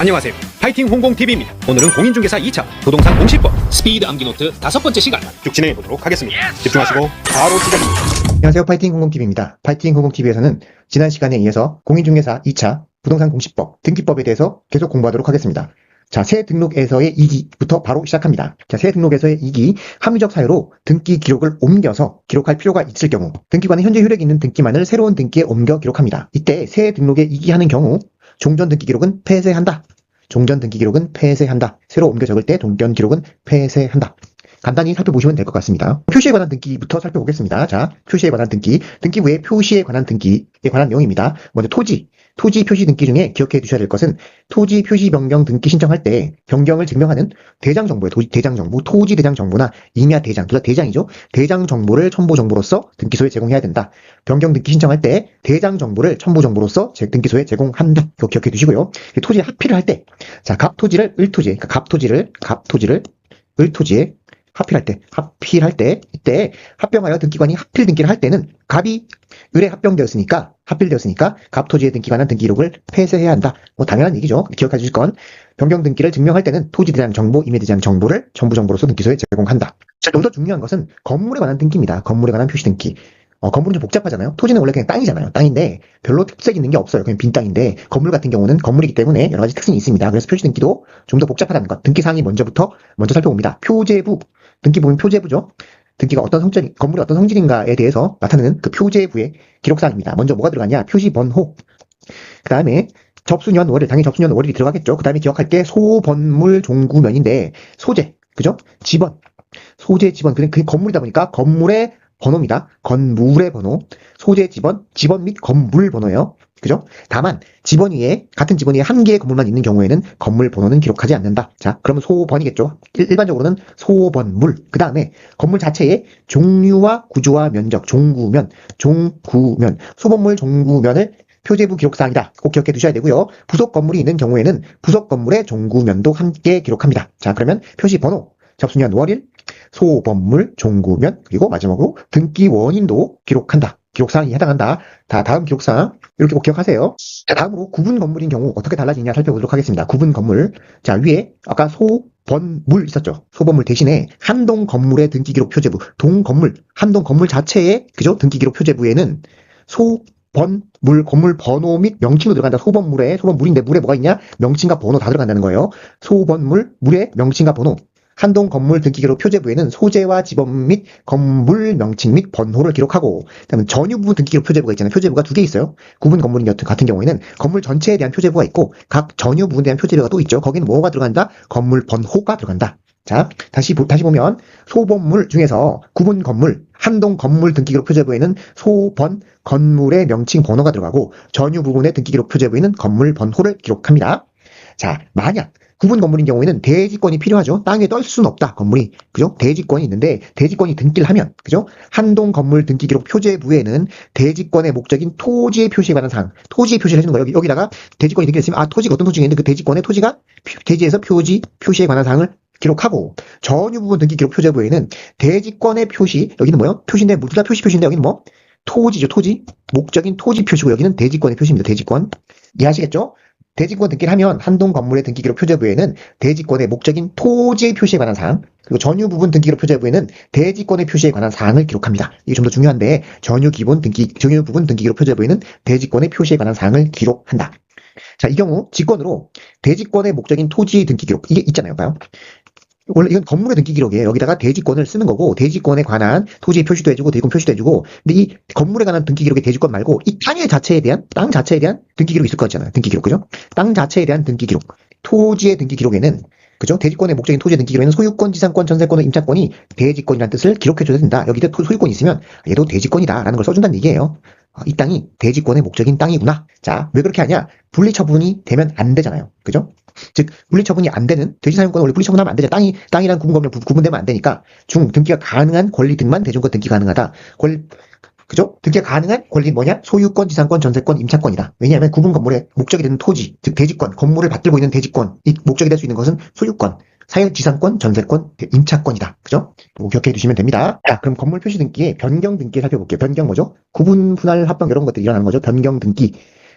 안녕하세요. 파이팅 홍공TV입니다. 오늘은 공인중개사 2차 부동산 공시법 스피드 암기노트 5번째 시간 쭉 진행해 보도록 하겠습니다. 집중하시고 바로 시작입니다. 안녕하세요. 파이팅 홍공TV입니다. 파이팅 홍공TV에서는 지난 시간에 이어서 공인중개사 2차 부동산 공시법 등기법에 대해서 계속 공부하도록 하겠습니다. 자, 새 등록에서의 2기부터 바로 시작합니다. 자, 새 등록에서의 2기, 합리적 사유로 등기 기록을 옮겨서 기록할 필요가 있을 경우 등기관은 현재 효력이 있는 등기만을 새로운 등기에 옮겨 기록합니다. 이때 새 등록에 2기 하는 경우 종전 등기 기록은 폐쇄한다. 종전 등기 기록은 폐쇄한다. 새로 옮겨 적을 때 종전 기록은 폐쇄한다. 간단히 살펴보시면 될 것 같습니다. 표시에 관한 등기부터 살펴보겠습니다. 자, 표시에 관한 등기, 등기부의 표시에 관한 등기에 관한 내용입니다. 먼저 토지 표시 등기 중에 기억해 두셔야 될 것은 토지 표시 변경 등기 신청할 때 변경을 증명하는 대장 정보에 대장 정보, 토지 대장 정보나 임야 대장, 둘 다 대장이죠. 대장 정보를 첨부 정보로서 등기소에 제공해야 된다. 변경 등기 신청할 때 대장 정보를 첨부 정보로서 등기소에 제공한다. 이거 기억해 두시고요. 토지 합필을 할 때, 자, 갑토지를 을토지에, 그러니까 갑토지를 을토지에 합필할 때, 이때 합병하여 등기관이 합필 등기를 할 때는 갑이 을에 합병되었으니까, 갑토지의 등기관한 등기 기록을 폐쇄해야 한다. 뭐 당연한 얘기죠. 기억해 주실 건, 변경 등기를 증명할 때는 토지 대장 정보, 임야 대장 정보를 첨부 정보로서 등기소에 제공한다. 자, 여기서 중요한 것은 건물에 관한 등기입니다. 건물에 관한 표시 등기. 건물은 좀 복잡하잖아요. 토지는 원래 그냥 땅이잖아요. 땅인데 별로 특색 있는 게 없어요. 그냥 빈 땅인데 건물 같은 경우는 건물이기 때문에 여러 가지 특징이 있습니다. 그래서 표시 등기도 좀 더 복잡하다는 것. 등기 사항이 먼저 살펴봅니다. 표제부. 등기 보면 표제부죠. 등기가 건물이 어떤 성질인가에 대해서 나타내는 그 표제부의 기록사항입니다. 먼저 뭐가 들어가냐? 표시 번호. 그 다음에 접수년 월일, 당연히 접수년 월일이 들어가겠죠. 그 다음에 기억할 게 소번물 종구면인데 소재, 그죠? 지번, 소재 지번. 그게 건물이다 보니까 건물의 번호입니다. 건물의 번호, 소재 지번 및 건물 번호예요. 그죠? 다만 같은 지번 위에 한 개의 건물만 있는 경우에는 건물 번호는 기록하지 않는다. 자, 그러면 소번이겠죠. 일반적으로는 소번물. 그 다음에 건물 자체의 종류와 구조와 면적, 종구면, 소번물 종구면을 표제부 기록사항이다. 꼭 기억해 두셔야 되고요. 부속 건물이 있는 경우에는 부속 건물의 종구면도 함께 기록합니다. 자, 그러면 표시 번호, 접수년 월일, 소번물, 종구면, 그리고 마지막으로 등기 원인도 기록한다. 기록사항이 해당한다. 다음 기록사항 이렇게 꼭 기억하세요. 자, 다음으로 구분 건물인 경우 어떻게 달라지냐 살펴보도록 하겠습니다. 구분 건물. 자, 위에 아까 소번물 있었죠. 소번물 대신에 한동 건물의 등기 기록 표제부, 한동 건물 자체의 그죠? 등기 기록 표제부에는 소번물 건물 번호 및 명칭도 들어간다. 소번물인데 물에 뭐가 있냐? 명칭과 번호 다 들어간다는 거예요. 소번물, 물의 명칭과 번호. 한동 건물 등기기록 표제부에는 소재와 지번 및 건물 명칭 및 번호를 기록하고, 그다음에 전유 부분 등기기록 표제부가 있잖아요. 표제부가 두 개 있어요. 구분 건물 같은 경우에는 건물 전체에 대한 표제부가 있고 각 전유 부분에 대한 표제부가 또 있죠. 거기는 뭐가 들어간다? 건물 번호가 들어간다. 자, 다시 보면 소번물 중에서 구분 건물, 한동 건물 등기기록 표제부에는 소번 건물의 명칭 번호가 들어가고 전유 부분의 등기기록 표제부에는 건물 번호를 기록합니다. 자, 만약 구분 건물인 경우에는 대지권이 필요하죠. 땅에 떨 수는 없다. 건물이. 그죠? 대지권이 있는데 대지권이 등기를 하면, 그죠? 한동 건물 등기 기록 표제부에는 대지권의 목적인 토지의 표시에 관한 사항, 토지의 표시를 해주는 거예요. 여기다가 대지권이 등기했으면 토지가 어떤 토지가 있는데 그 대지권의 토지가 대지에서 표시에 관한 사항을 기록하고, 전유 부분 등기 기록 표제부에는 대지권의 표시, 여기는 뭐요? 표시인데 둘 다 표시인데 여기는 뭐? 토지죠. 토지. 목적인 토지 표시고 여기는 대지권의 표시입니다. 대지권. 이해하시겠죠? 대지권 등기를 하면 한동 건물의 등기기록 표제부에는 대지권의 목적인 토지의 표시에 관한 사항, 그리고 전유 부분 등기기록 표제부에는 대지권의 표시에 관한 사항을 기록합니다. 이게 좀 더 중요한데 전유 부분 등기기록 표제부에는 대지권의 표시에 관한 사항을 기록한다. 자, 이 경우 직권으로 대지권의 목적인 토지 등기기록 이게 있잖아요. 봐요. 원래 이건 건물의 등기 기록이에요. 여기다가 대지권을 쓰는 거고 대지권에 관한 토지의 표시도 해주고 대지권 표시도 해주고, 근데 이 건물에 관한 등기 기록의 대지권 말고 이 땅 자체에 대한 등기 기록이 있을 거잖아요. 등기 기록, 그죠? 땅 자체에 대한 등기 기록, 토지의 등기 기록에는, 그죠? 대지권의 목적인 토지의 등기 기록에는 소유권, 지상권, 전세권, 임차권이 대지권이라는 뜻을 기록해줘야 된다. 여기다 소유권이 있으면 얘도 대지권이다라는 걸 써준다는 얘기예요. 이 땅이 대지권의 목적인 땅이구나. 자, 왜 그렇게 하냐? 분리처분이 되면 안 되잖아요. 그죠? 즉, 분리처분이 안 되는, 대지사용권은 원래 분리처분하면 안 되죠. 땅이란 구분권을 구분되면 안 되니까, 등기가 가능한 권리 등만 대중권 등기 가능하다. 그죠? 등기가 가능한 권리 뭐냐? 소유권, 지상권, 전세권, 임차권이다. 왜냐하면 구분 건물의 목적이 되는 토지, 즉 대지권, 건물을 받들고 있는 대지권, 이 목적이 될 수 있는 것은 소유권, 사유지상권, 전세권, 임차권이다. 그죠? 기억해 두시면 됩니다. 자, 그럼 건물 표시 등기의 변경 등기 살펴볼게요. 변경 뭐죠? 구분, 분할, 합병 이런 것들이 일어나는 거죠. 변경 등기.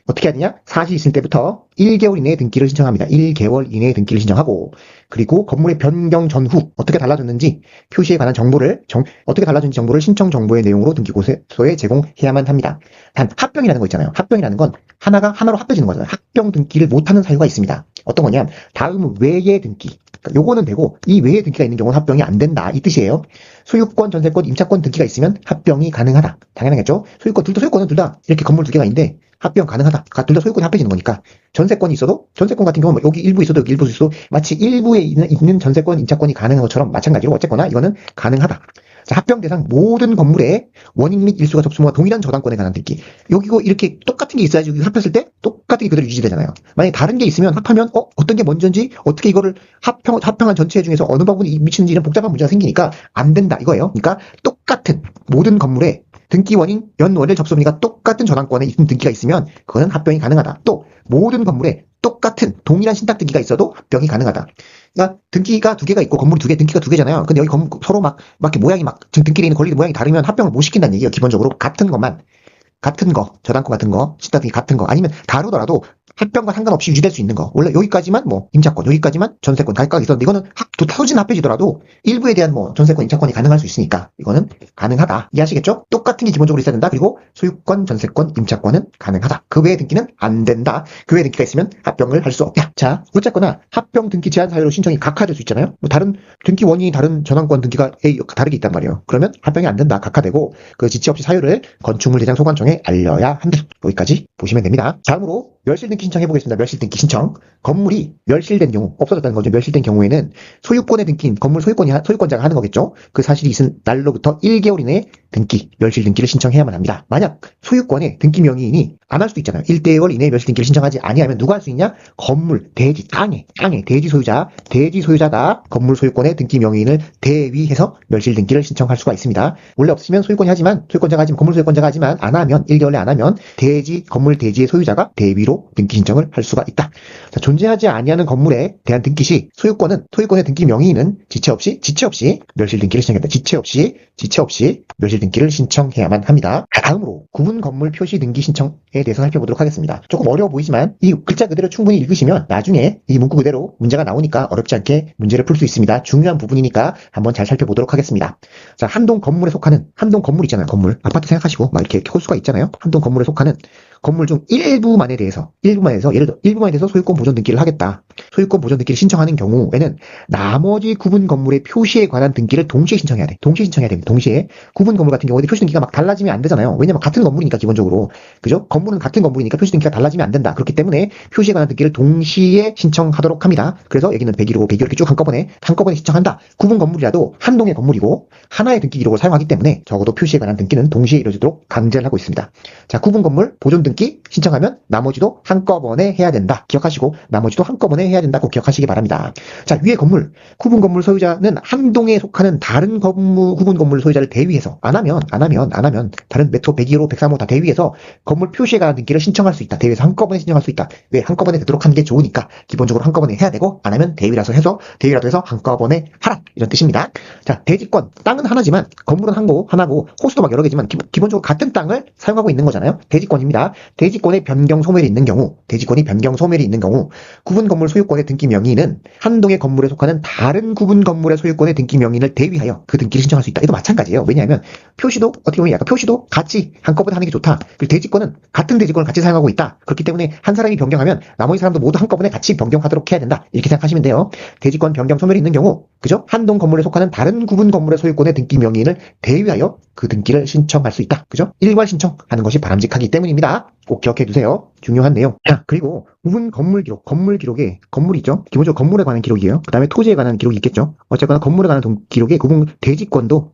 어떻게 해야 되냐? 사실 있을 때부터 1개월 이내에 등기를 신청합니다. 1개월 이내에 등기를 신청하고, 그리고 건물의 변경 전후 어떻게 달라졌는지 표시에 관한 정보를 어떻게 달라졌는지 정보를 신청 정보의 내용으로 등기고소에 제공해야만 합니다. 단 합병이라는 거 있잖아요. 합병이라는 건 하나로 합쳐지는 거잖아요. 합병 등기를 못하는 사유가 있습니다. 어떤 거냐? 다음 외의 등기. 그러니까 요거는 되고 이 외의 등기가 있는 경우는 합병이 안 된다 이 뜻이에요. 소유권, 전세권, 임차권 등기가 있으면 합병이 가능하다. 당연하겠죠? 소유권은 둘 다 이렇게 건물 두 개가 있는데 합병 가능하다. 둘 다 소유권이 합해지는 거니까. 전세권이 있어도 전세권 같은 경우는 여기 일부 있어도 여기 일부 있어도 마치 일부에 있는 전세권, 임차권이 가능한 것처럼 마찬가지로 어쨌거나 이거는 가능하다. 자, 합병 대상 모든 건물의 원인 및 일수가 접수와 동일한 저당권에 관한 등기. 여기고 이렇게 똑같은 게 있어야지 여기 합했을 때 똑같은 게 그대로 유지되잖아요. 만약에 다른 게 있으면 합하면 어떤 게 먼저인지 어떻게 이거를 합병한 전체 중에서 어느 부분이 미치는지 이런 복잡한 문제가 생기니까 안 된다 이거예요. 그러니까 똑같은 모든 건물에 등기 원인, 연월일 접수문의가 똑같은 저당권에 있는 등기가 있으면 그거는 합병이 가능하다. 또 모든 건물에 똑같은 동일한 신탁 등기가 있어도 합병이 가능하다. 그러니까 등기가 두 개가 있고 건물이 두 개, 등기가 두 개잖아요. 근데 여기 서로 막 이렇게 모양이 지금 등기에 있는 권리 모양이 다르면 합병을 못 시킨다는 얘기예요. 기본적으로 같은 거, 저당권 같은 거, 신탁 등기 같은 거, 아니면 다르더라도 합병과 상관없이 유지될 수 있는 거. 원래 여기까지만 임차권, 여기까지만 전세권, 각각 있었는데 이거는 토지는 합해지더라도 일부에 대한 전세권, 임차권이 가능할 수 있으니까 이거는 가능하다. 이해하시겠죠? 똑같은 게 기본적으로 있어야 된다. 그리고 소유권, 전세권, 임차권은 가능하다. 그 외의 등기는 안 된다. 그 외의 등기가 있으면 합병을 할 수 없다. 자, 어쨌거나 합병 등기 제한 사유로 신청이 각하될 수 있잖아요. 다른 등기 원인이 다른 전환권 등기가 다르게 있단 말이에요. 그러면 합병이 안 된다. 각하되고 그 지체 없이 사유를 건축물 대장 소관청에 알려야 한다. 여기까지 보시면 됩니다. 다음으로 멸실 등기 신청해 보겠습니다. 멸실 등기 신청. 건물이 멸실된 경우, 없어졌다는 거죠. 멸실된 경우에는 소유권에 등기인 건물 소유권자가 하는 거겠죠. 그 사실이 있은 날로부터 1개월 이내에 멸실 등기를 신청해야만 합니다. 만약 소유권에 등기 명의인이 안 할 수도 있잖아요. 1개월 이내에 멸실 등기를 신청하지 아니하면 누가 할 수 있냐? 건물, 대지, 땅에 대지 소유자가 건물 소유권에 등기 명의인을 대위해서 멸실 등기를 신청할 수가 있습니다. 원래 없으면 건물 소유권자가 하지만 안 하면 1개월 내에 안 하면 건물 대지의 소유자가 대위로 등기 신청을 할 수가 있다. 자, 존재하지 아니하는 건물에 대한 등기 시 소유권의 등기 명의인은 지체 없이 멸실 등기를 신청합니다. 지체 없이 멸실 등기를 신청해야만 합니다. 다음으로 구분 건물 표시 등기 신청에 대해서 살펴보도록 하겠습니다. 조금 어려워 보이지만 이 글자 그대로 충분히 읽으시면 나중에 이 문구 그대로 문제가 나오니까 어렵지 않게 문제를 풀 수 있습니다. 중요한 부분이니까 한번 잘 살펴보도록 하겠습니다. 자, 한동 건물에 속하는 한동 건물 있잖아요. 건물 아파트 생각하시고 막 이렇게 호수가 있잖아요. 한동 건물에 속하는 건물 중 일부만에 대해서 예를 들어 일부만에 대해서 소유권 보존 등기를 하겠다. 소유권 보존 등기를 신청하는 경우에는 나머지 구분 건물의 표시에 관한 등기를 동시에 신청해야 돼. 동시에 구분 건물 같은 경우에 표시 등기가 막 달라지면 안 되잖아요. 왜냐면 같은 건물이니까 기본적으로. 그죠? 건물은 같은 건물이니까 표시 등기가 달라지면 안 된다. 그렇기 때문에 표시에 관한 등기를 동시에 신청하도록 합니다. 그래서 여기는 101호 이렇게 쭉 한꺼번에 신청한다. 구분 건물이라도 한 동의 건물이고 하나의 등기 기록을 사용하기 때문에 적어도 표시에 관한 등기는 동시에 이루어지도록 강제를 하고 있습니다. 자, 구분 건물 보존 등기 신청하면 나머지도 한꺼번에 해야 된다. 기억하시고 나머지도 한꺼번에 해야 된다고 기억하시기 바랍니다. 자, 위에 건물 구분 건물 소유자는 한 동에 속하는 다른 구분 건물 소유자를 대위해서 안 하면 다른 메토 102호 103호 다 대위해서 건물 표시에 관한 등기를 신청할 수 있다. 대위해서 한꺼번에 신청할 수 있다. 왜? 한꺼번에 되도록 하는 게 좋으니까 기본적으로 한꺼번에 해야 되고 안 하면 대위라도 해서 한꺼번에 하라 이런 뜻입니다. 자, 대지권 땅은 하나지만 건물은 하나고 호수도 막 여러 개지만 기본적으로 같은 땅을 사용하고 있는 거잖아요. 대지권입니다. 대지권의 변경 소멸이 있는 경우 구분 건물 소유권의 등기 명의는 한 동의 건물에 속하는 다른 구분 건물의 소유권의 등기 명의인을 대위하여 그 등기를 신청할 수 있다. 이도 마찬가지예요. 왜냐하면 표시도 어떻게 보면 표시도 같이 한꺼번에 하는 게 좋다. 그리고 대지권은 같은 대지권을 같이 사용하고 있다. 그렇기 때문에 한 사람이 변경하면 나머지 사람도 모두 한꺼번에 같이 변경하도록 해야 된다. 이렇게 생각하시면 돼요. 대지권 변경 소멸이 있는 경우 그죠? 한 동 건물에 속하는 다른 구분 건물의 소유권의 등기 명의인을 대위하여 그 등기를 신청할 수 있다. 그죠? 일괄 신청하는 것이 바람직하기 때문입니다. 꼭 기억해 두세요. 중요한 내용. 자, 그리고 구분 건물 기록에 건물이 있죠. 기본적으로 건물에 관한 기록이에요. 그 다음에 토지에 관한 기록이 있겠죠. 어쨌거나 건물에 관한 기록에 구분 대지권도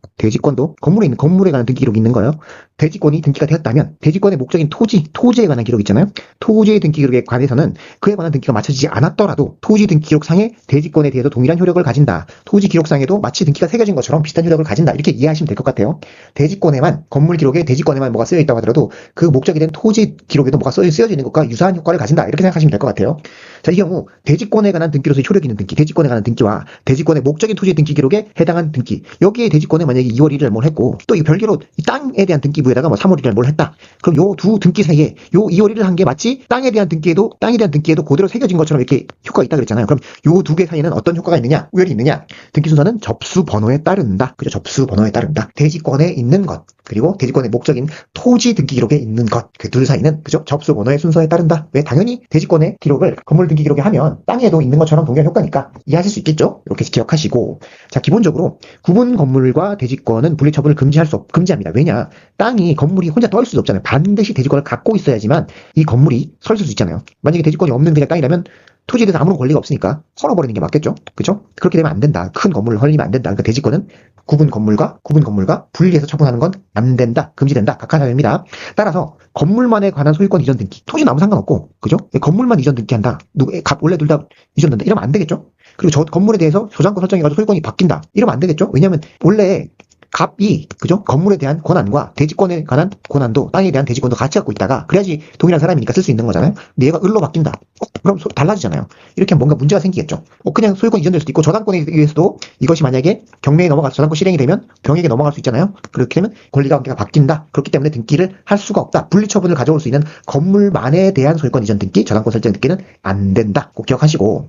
건물에 관한 등기 기록이 있는 거예요. 대지권이 등기가 되었다면 대지권의 목적인 토지에 관한 기록이 있잖아요. 토지의 등기 기록에 관해서는 그에 관한 등기가 맞춰지지 않았더라도 토지 등기 기록상의 대지권에 대해서 동일한 효력을 가진다. 토지 기록상에도 마치 등기가 새겨진 것처럼 비슷한 효력을 가진다. 이렇게 이해하시면 될 것 같아요. 건물 기록에 대지권에만 뭐가 쓰여 있다고 하더라도 그 목적이 된 토지 기록에도 뭐가 쓰여져 있는 것과 유사한 효과를 가진다. 이렇게 생각하시면 될 것 같아요. 자, 이 경우 대지권에 관한 등기로서의 효력 있는 등기, 대지권에 관한 등기와 대지권의 목적인 토지의 등기 기록에 해당한 등기. 여기에 대지권에 만약에 2월 1일 뭘 했고 또 이 별개로 이 땅에 대한 등기부에다가 뭐 3월 1일 뭘 했다. 그럼 요 두 등기 사이에 요 2월 1일 한 게 마치 땅에 대한 등기에도 그대로 새겨진 것처럼 이렇게 효과가 있다 그랬잖아요. 그럼 요 두 개 사이에는 어떤 효과가 있느냐? 우열이 있느냐? 등기 순서는 접수 번호에 따른다. 그죠? 접수 번호에 따른다. 대지권에 있는 것 그리고 대지권의 목적인 토지 등기 기록에 있는 것 그 둘 사이는 그죠? 접수 번호의 순서에 따른다. 왜? 당연히 대지권의 기록을 건물 등기 기록에 하면 땅에도 있는 것처럼 동일한 효과니까 이해하실 수 있겠죠? 이렇게 기억하시고 자 기본적으로 구분 건물과 대지권은 분리처분을 금지합니다. 왜냐? 땅이 건물이 혼자 떠 있을 수 없잖아요. 반드시 대지권을 갖고 있어야지만 이 건물이 서 있을 수 있잖아요. 만약에 대지권이 없는 그냥 땅이라면 토지에 대해서 아무런 권리가 없으니까 헐어버리는 게 맞겠죠? 그죠? 그렇게 되면 안 된다. 큰 건물을 헐리면 안 된다. 그러니까 대지권은 구분 건물과 분리해서 처분하는 건 안 된다. 금지된다. 각하사유입니다. 따라서 건물만에 관한 소유권 이전 등기. 토지는 아무 상관없고, 그죠? 건물만 이전 등기한다. 원래 둘 다 이전된다. 이러면 안 되겠죠? 그리고 저 건물에 대해서 저장권 설정해가지고 소유권이 바뀐다. 이러면 안 되겠죠? 왜냐하면 원래 갑이 그죠? 건물에 대한 권한과 대지권에 관한 권한도 땅에 대한 대지권도 같이 갖고 있다가 그래야지 동일한 사람이니까 쓸 수 있는 거잖아요. 근데 얘가 을로 바뀐다. 그럼 달라지잖아요. 이렇게 하면 뭔가 문제가 생기겠죠. 그냥 소유권 이전될 수도 있고 저당권에 의해서도 이것이 만약에 경매에 넘어가서 저당권 실행이 되면 병에게 넘어갈 수 있잖아요. 그렇게 되면 권리가 관계가 바뀐다. 그렇기 때문에 등기를 할 수가 없다. 분리처분을 가져올 수 있는 건물만에 대한 소유권 이전 등기, 저당권 설정 등기는 안 된다. 꼭 기억하시고.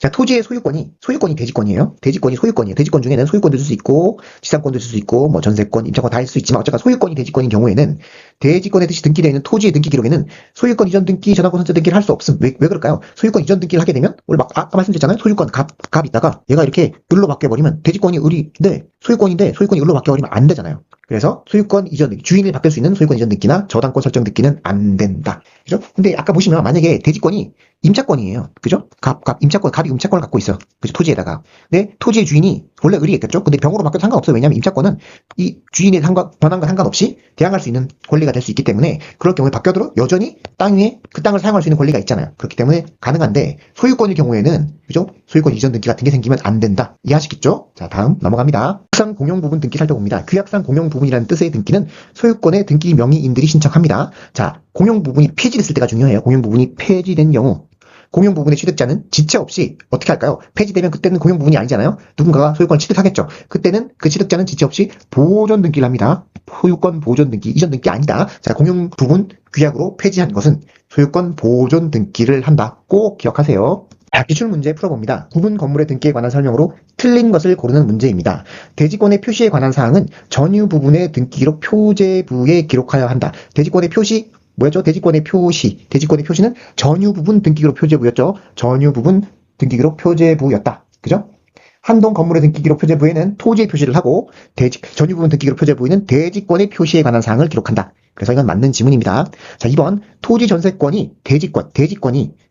자, 토지의 소유권이 대지권이에요. 대지권이 소유권이에요. 대지권 중에는 소유권도 줄 수 있고, 지상권도 줄 수 있고, 뭐 전세권, 임차권 다 할 수 있지만, 어쨌든 소유권이 대지권인 경우에는 대지권에 뜻이 등기되어 있는 토지의 등기 기록에는 소유권 이전 등기, 저당권 선정 등기를 할 수 없음. 왜 그럴까요? 소유권 이전 등기를 하게 되면, 원래 아까 말씀드렸잖아요. 소유권 갑 있다가 얘가 이렇게 을로 바뀌어버리면 대지권이 을인데, 소유권이 을로 바뀌어버리면 안 되잖아요. 그래서 소유권 이전 등기, 주인이 바뀔 수 있는 소유권 이전 등기나 저당권 설정 등기는 안 된다. 그죠? 근데 아까 보시면 만약에 대지권이 임차권이에요. 그죠? 갑이 임차권을 갖고 있어요. 그죠? 토지에다가. 근데 토지의 주인이 원래 을이겠죠? 근데 병으로 바뀌어도 상관없어요. 왜냐하면 임차권은 이 주인의 권한과 상관없이 대항할 수 있는 권리가 될 수 있기 때문에 그럴 경우에 바뀌어도 여전히 땅 위에 그 땅을 사용할 수 있는 권리가 있잖아요. 그렇기 때문에 가능한데 소유권일 경우에는 그죠? 소유권 이전 등기 같은 게 생기면 안 된다. 이해하시겠죠? 자, 다음 넘어갑니다. 규약상 공용 부분 등기 살펴봅니다. 규약상 공용 부분이라는 뜻의 등기는 소유권의 등기 명의인들이 신청합니다. 자, 공용 부분이 폐지됐을 때가 중요해요. 공용 부분이 폐지된 경우 공용 부분의 취득자는 지체 없이 어떻게 할까요? 폐지되면 그때는 공용 부분이 아니잖아요. 누군가가 소유권을 취득하겠죠. 그때는 그 취득자는 지체 없이 보존 등기를 합니다. 소유권 보존 등기, 이전 등기 아니다. 자, 공용 부분 규약으로 폐지한 것은 소유권 보존 등기를 한다. 꼭 기억하세요. 기출 문제 풀어봅니다. 구분 건물의 등기에 관한 설명으로 틀린 것을 고르는 문제입니다. 대지권의 표시에 관한 사항은 전유 부분의 등기 기록 표제부에 기록하여야 한다. 대지권의 표시 뭐였죠? 대지권의 표시는 전유 부분 등기기록 표제부였죠. 전유 부분 등기기록 표제부였다. 그죠? 한동 건물의 등기기록 표제부에는 토지의 표시를 하고 전유 부분 등기기록 표제부에는 대지권의 표시에 관한 사항을 기록한다. 그래서 이건 맞는 지문입니다. 자, 2번 토지 전세권이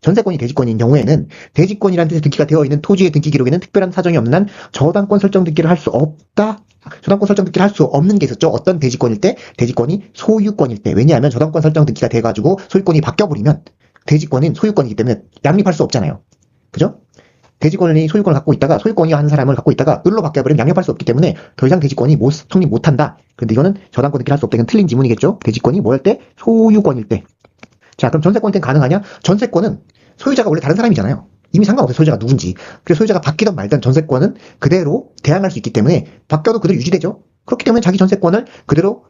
전세권이 대지권인 경우에는 대지권이라는 뜻의 등기가 되어 있는 토지의 등기 기록에는 특별한 사정이 없는 한 저당권 설정 등기를 할 수 없다. 저당권 설정 등기를 할 수 없는 게 있었죠. 어떤 대지권일 때? 대지권이 소유권일 때. 왜냐하면 저당권 설정 등기가 돼가지고 소유권이 바뀌어버리면 대지권은 소유권이기 때문에 양립할 수 없잖아요. 그죠? 대지권이 소유권을 갖고 있다가 소유권이 한 사람을 갖고 있다가 을로 바뀌어버리면 양립할 수 없기 때문에 더 이상 대지권이 성립 못한다. 그런데 이거는 저당권 등기를 할 수 없다. 이건 틀린 지문이겠죠. 대지권이 뭐일 때? 소유권일 때. 자, 그럼 전세권 때는 가능하냐? 전세권은 소유자가 원래 다른 사람이잖아요. 이미 상관없어요. 소유자가 누군지. 그래서 소유자가 바뀌던 말던 전세권은 그대로 대항할 수 있기 때문에 바뀌어도 그대로 유지되죠. 그렇기 때문에 자기 전세권을 그대로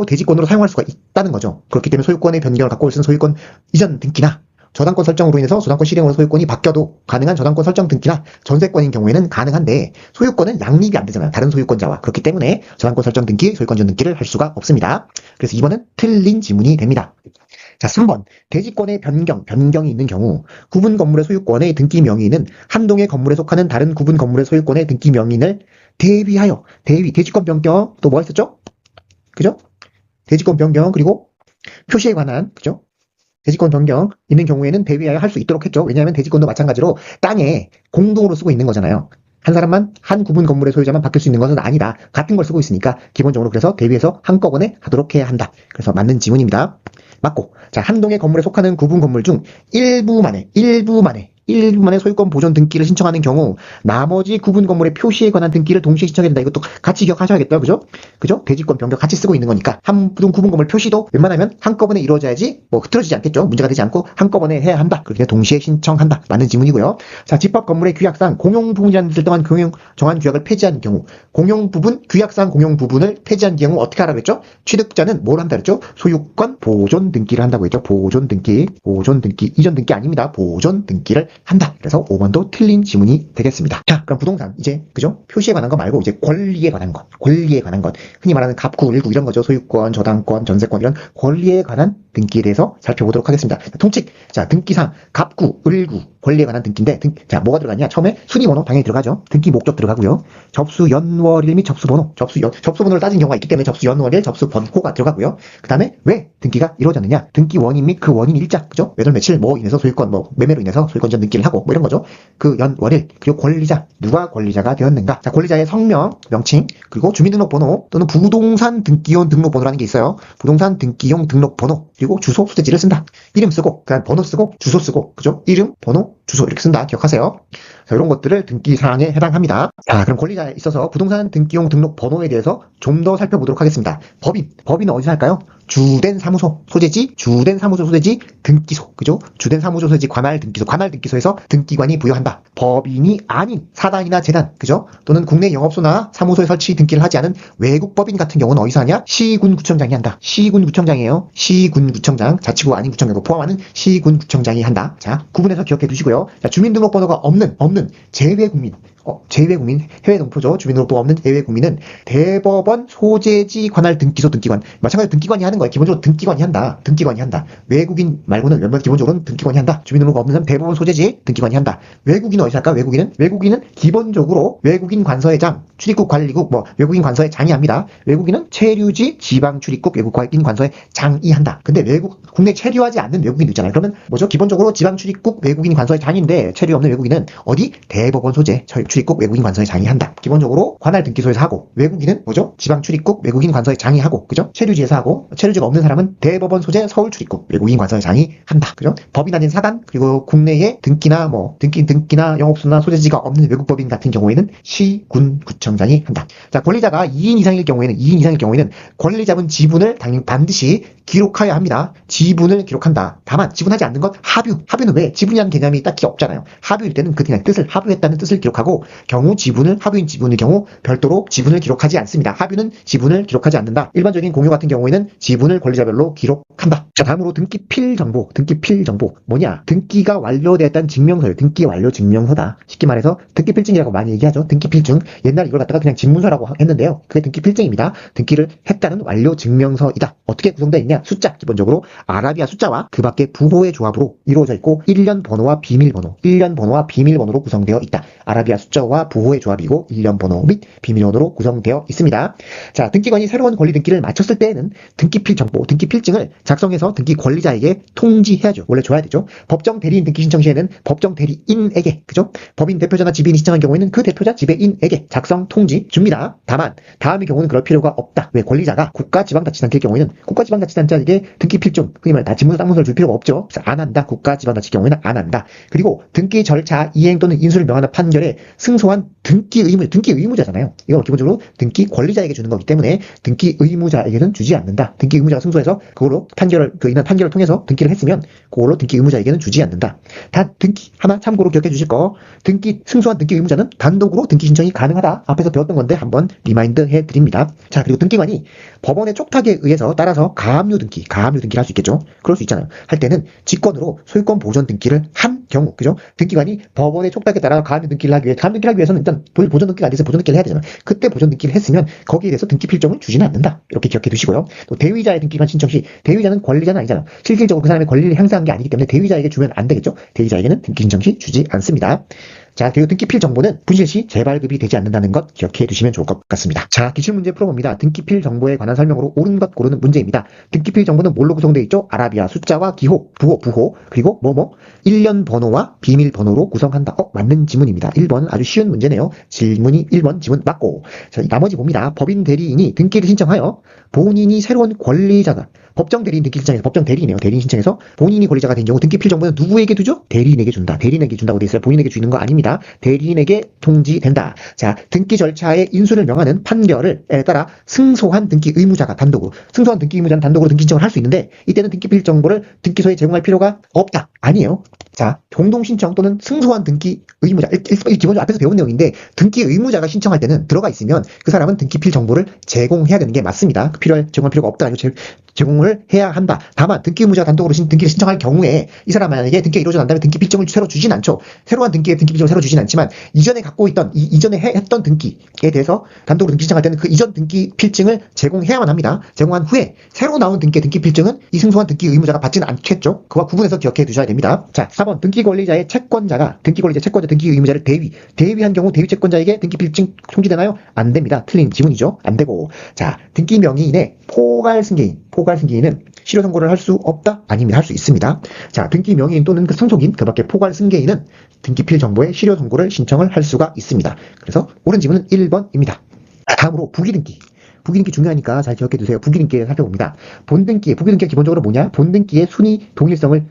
대지권으로 사용할 수가 있다는 거죠. 그렇기 때문에 소유권의 변경을 갖고 올 수 있는 소유권 이전 등기나 저당권 설정으로 인해서 저당권 실행으로 소유권이 바뀌어도 가능한 저당권 설정 등기나 전세권인 경우에는 가능한데 소유권은 양립이 안 되잖아요. 다른 소유권자와. 그렇기 때문에 저당권 설정 등기, 소유권 이전 등기를 할 수가 없습니다. 그래서 2번은 틀린 지문이 됩니다. 자, 3번. 대지권의 변경이 있는 경우 구분 건물의 소유권의 등기 명의인은 한 동의 건물에 속하는 다른 구분 건물의 소유권의 등기 명의인을 대지권 변경 또 뭐 했었죠? 그죠? 대지권 변경 그리고 표시에 관한 그죠? 대지권 변경 있는 경우에는 대비하여 할 수 있도록 했죠. 왜냐하면 대지권도 마찬가지로 땅에 공동으로 쓰고 있는 거잖아요. 한 사람만 한 구분 건물의 소유자만 바뀔 수 있는 것은 아니다. 같은 걸 쓰고 있으니까 기본적으로 그래서 대비해서 한꺼번에 하도록 해야 한다. 그래서 맞는 지문입니다. 맞고 자, 한 동의 건물에 속하는 구분 건물 중 일부만에 1분만에 소유권 보존 등기를 신청하는 경우 나머지 구분 건물의 표시에 관한 등기를 동시에 신청해야 된다. 이것도 같이 기억하셔야겠다. 그죠? 대지권 변경 같이 쓰고 있는 거니까 한 구분 건물 표시도 웬만하면 한꺼번에 이루어져야지 뭐 흐트러지지 않겠죠. 문제가 되지 않고 한꺼번에 해야 한다. 그렇게 동시에 신청한다. 맞는 지문이고요. 자, 집합 건물의 규약상 공용 부분이라는 뜻을 동한 정한 규약을 폐지한 경우 공용 부분, 규약상 공용 부분을 폐지한 경우 어떻게 하라고 했죠? 취득자는 뭘 한다 그랬죠? 소유권 보존 등기를 한다고 했죠. 보존 등기, 이전 등기 아닙니다. 보존 등기를 한다. 그래서 5번도 틀린 지문이 되겠습니다. 자, 그럼 부동산 이제 그죠? 표시에 관한 거 말고 이제 권리에 관한 것, 흔히 말하는 갑구, 을구 이런 거죠. 소유권, 저당권, 전세권 이런 권리에 관한 등기에 대해서 살펴보도록 하겠습니다. 통칙, 자, 등기상 갑구, 을구 권리에 관한 등기인데 자, 뭐가 들어갔냐? 처음에 순위번호 당연히 들어가죠. 등기 목적 들어가고요. 접수 연월일 및 접수번호, 접수번호를 따진 경우가 있기 때문에 접수 연월일, 접수번호가 들어가고요. 그 다음에 왜 등기가 이루어졌느냐? 등기 원인 및 그 원인 일자, 그죠? 몇월 며칠 뭐 인해서 소유권 매매로 인해서 소유권 전 등기를 하고 뭐 이런 거죠. 그 연월일, 그리고 권리자, 누가 권리자가 되었는가? 자, 권리자의 성명, 명칭, 그리고 주민등록번호 또는 부동산 등기용 등록번호라는 게 있어요. 부동산 등기용 등록번호, 그리고 주소, 수대지를 쓴다. 이름 쓰고, 그다음 번호 쓰고, 주소 쓰고, 그죠? 이름, 번호, 주소 이렇게 쓴다. 기억하세요. 자, 이런 것들을 등기사항에 해당합니다. 자, 그럼 권리자에 있어서 부동산 등기용 등록번호에 대해서 좀 더 살펴보도록 하겠습니다. 법인은 어디서 할까요? 주된 사무소 소재지, 등기소, 그죠? 주된 사무소 소재지 관할 등기소에서 등기관이 부여한다. 법인이 아닌 사단이나 재단, 그죠? 또는 국내 영업소나 사무소에 설치 등기를 하지 않은 외국 법인 같은 경우는 어디서 하냐? 시군구청장이 한다. 시군구청장이에요. 시군구청장, 자치구 아닌 구청장도 포함하는 시군구청장이 한다. 자, 구분해서 기억해 두시고요. 자, 주민등록번호가 없는 제외국민, 해외 동포죠. 주민등록번호 없는 해외국민은 대법원 소재지 관할 등기소 등기관, 마찬가지로 등기관이 하는 거예요. 기본적으로 등기관이 한다. 외국인 말고는 웬만하면 기본적으로는 등기관이 한다. 주민등록 없는 사람 대법원 소재지 등기관이 한다. 외국인은 어디서 할까? 외국인은 기본적으로 외국인 관서의 장, 출입국 관리국, 외국인 관서의 장이 합니다. 외국인은 체류지 지방 출입국 외국인 관서의 장이 한다. 근데 국내 체류하지 않는 외국인 있잖아요. 그러면 뭐죠? 기본적으로 지방 출입국 외국인 관서의 장인데 체류 없는 외국인은 어디? 대법원 소재 출입국 외국인 관서의 장이 한다. 기본적으로 관할 등기소에서 하고, 외국인은 뭐죠? 지방 출입국 외국인 관서의 장이 하고, 그죠? 체류지에서 하고, 체류지가 없는 사람은 대법원 소재 서울 출입국 외국인 관서의 장이 한다. 그죠? 법인 아닌 사단, 그리고 국내에 등기나 등기나 영업소나 소재지가 없는 외국 법인 같은 경우에는 시군구청장이 한다. 자, 권리자가 2인 이상일 경우에는 권리 잡은 지분을 반드시 기록해야 합니다. 지분을 기록한다. 다만 지분하지 않는 것 합유는 왜? 지분이라는 개념이 딱히 없잖아요. 합유일 때는 그냥 합유했다는 뜻을 기록하고, 합유인 지분의 경우 별도로 지분을 기록하지 않습니다. 합유는 지분을 기록하지 않는다. 일반적인 공유 같은 경우에는 지분을 권리자별로 기록한다. 자, 다음으로 등기필 정보 뭐냐? 등기가 완료되었다는 증명서예요. 등기 완료 증명서다. 쉽게 말해서 등기필증이라고 많이 얘기하죠. 등기필증. 옛날 이걸 갖다가 그냥 집문서라고 했는데요. 그게 등기필증입니다. 등기를 했다는 완료 증명서이다. 어떻게 구성되어 있냐? 숫자, 기본적으로 아라비아 숫자와 그 밖에 부호의 조합으로 이루어져 있고 1년 번호와 비밀번호로 구성되어 있다. 아라비아 숫자와 부호의 조합이고 1년 번호 및 비밀번호로 구성되어 있습니다. 자, 등기관이 새로운 권리 등기를 마쳤을 때에는 등기필 정보, 등기필증을 작성해서 등기 권리자에게 통지해야죠. 원래 줘야 되죠. 법정 대리인 등기 신청 시에는 법정 대리인에게, 그죠? 법인 대표자나 지배인이 신청한 경우에는 그 대표자 지배인에게 작성 통지 줍니다. 다만 다음의 경우는 그럴 필요가 없다. 왜? 권리자가 국가지방자치단체일 경우에는 국가지방자치단체에게 등기필증, 흔히 말해 집문서 땅문서를 줄 필요가 없죠. 그래서 안 한다. 국가지방자치 경우에는 안 한다. 그리고 등기 절차 이행 또는 인수를 명하는 판결에 승소한 등기 의무자잖아요. 이건 기본적으로 등기 권리자에게 주는 거기 때문에 등기 의무자에게는 주지 않는다. 등기 의무자가 승소해서 그걸로 판결을 통해서 등기를 했으면 그걸로 등기 의무자에게는 주지 않는다. 단 등기 하나 참고로 기억해 주실 거, 승소한 등기 의무자는 단독으로 등기 신청이 가능하다. 앞에서 배웠던 건데 한번 리마인드 해드립니다. 자, 그리고 등기관이 법원의 촉탁에 의해서 따라서 가압류 등기를 할 수 있겠죠. 그럴 수 있잖아요. 할 때는 직권으로 소유권 보존 등기를 한 경우, 그죠? 등기관이 법원의 촉탁에 따라 가압류 등기를 하기 위해서는 일단 보존 등기가 안 돼서 보존 등기를 해야 되잖아요. 그때 보존 등기를 했으면 거기에 대해서 등기 필정을 주지는 않는다. 이렇게 기억해 두시고요. 또 대위자의 등기관 신청 시 대위자는 권리자는 아니잖아요. 실질적으로 그 사람의 권리를 행사한 게 아니기 때문에 대위자에게 주면 안 되겠죠. 대위자에게는 등기 신청 시 주지 않습니다. 자, 그리고 등기필 정보는 분실 시 재발급이 되지 않는다는 것 기억해 두시면 좋을 것 같습니다. 자, 기출문제 풀어봅니다. 등기필 정보에 관한 설명으로 옳은 것 고르는 문제입니다. 등기필 정보는 뭘로 구성되어 있죠? 아라비아 숫자와 기호, 부호, 그리고 1년 번호와 비밀번호로 구성한다. 맞는 지문입니다. 1번 아주 쉬운 문제네요. 질문이 1번 지문 맞고. 자, 나머지 봅니다. 법인 대리인이 등기를 신청하여 본인이 새로운 권리자다. 법정 대리인 등기 신청에서 법정 대리인이에요. 대리인 신청해서 본인이 권리자가 된 경우 등기 필 정보는 누구에게 두죠? 대리인에게 준다. 대리인에게 준다고 돼 있어요. 본인에게 주는 거 아닙니다. 대리인에게 통지된다. 자, 등기 절차의 인수를 명하는 판결에 따라 승소한 등기 의무자가 단독으로 승소한 등기 의무자는 단독으로 등기 신청을 할 수 있는데 이때는 등기 필 정보를 등기소에 제공할 필요가 없다. 아니에요. 자, 공동신청 또는 승소한 등기 의무자, 기본적으로 앞에서 배운 내용인데 등기 의무자가 신청할 때는 들어가 있으면 그 사람은 등기 필 정보를 제공해야 되는 게 맞습니다. 제공할 필요가 없다. 아니고 제공을 해야 한다. 다만 등기 의무자가 단독으로 등기를 신청할 경우에 이 사람 만약에 등기가 이루어져 난 다음에 등기 필증을 새로 주진 않죠. 새로운 등기 필증을 새로 주진 않지만 이전에 갖고 있던 이전에 했던 등기에 대해서 단독으로 등기 신청할 때는 그 이전 등기 필증을 제공해야만 합니다. 제공한 후에 새로 나온 등기 필증은 이 승소한 등기 의무자가 받지는 않겠죠. 그와 구분해서 기억해 두셔야 됩니다. 자, 4번 등기 권리자의 채권자가 등기 의무자를 대위한 경우 대위 채권자에게 등기 필증 통지되나요? 안 됩니다. 틀린 지문이죠. 안 되고. 자, 등기 명의인의 포괄 승계인은 실효 선고를 할 수 없다? 아닙니다. 할 수 있습니다. 자, 등기 명의인 또는 그 상속인, 그 밖에 포괄 승계인은 등기필 정보의 실효 선고를 신청을 할 수가 있습니다. 그래서 옳은 지문은 1번입니다. 다음으로 부기등기. 부기등기 중요하니까 잘 기억해 두세요. 부기등기에 살펴봅니다. 부기등기가 기본적으로 뭐냐? 본등기의 순위 동일성을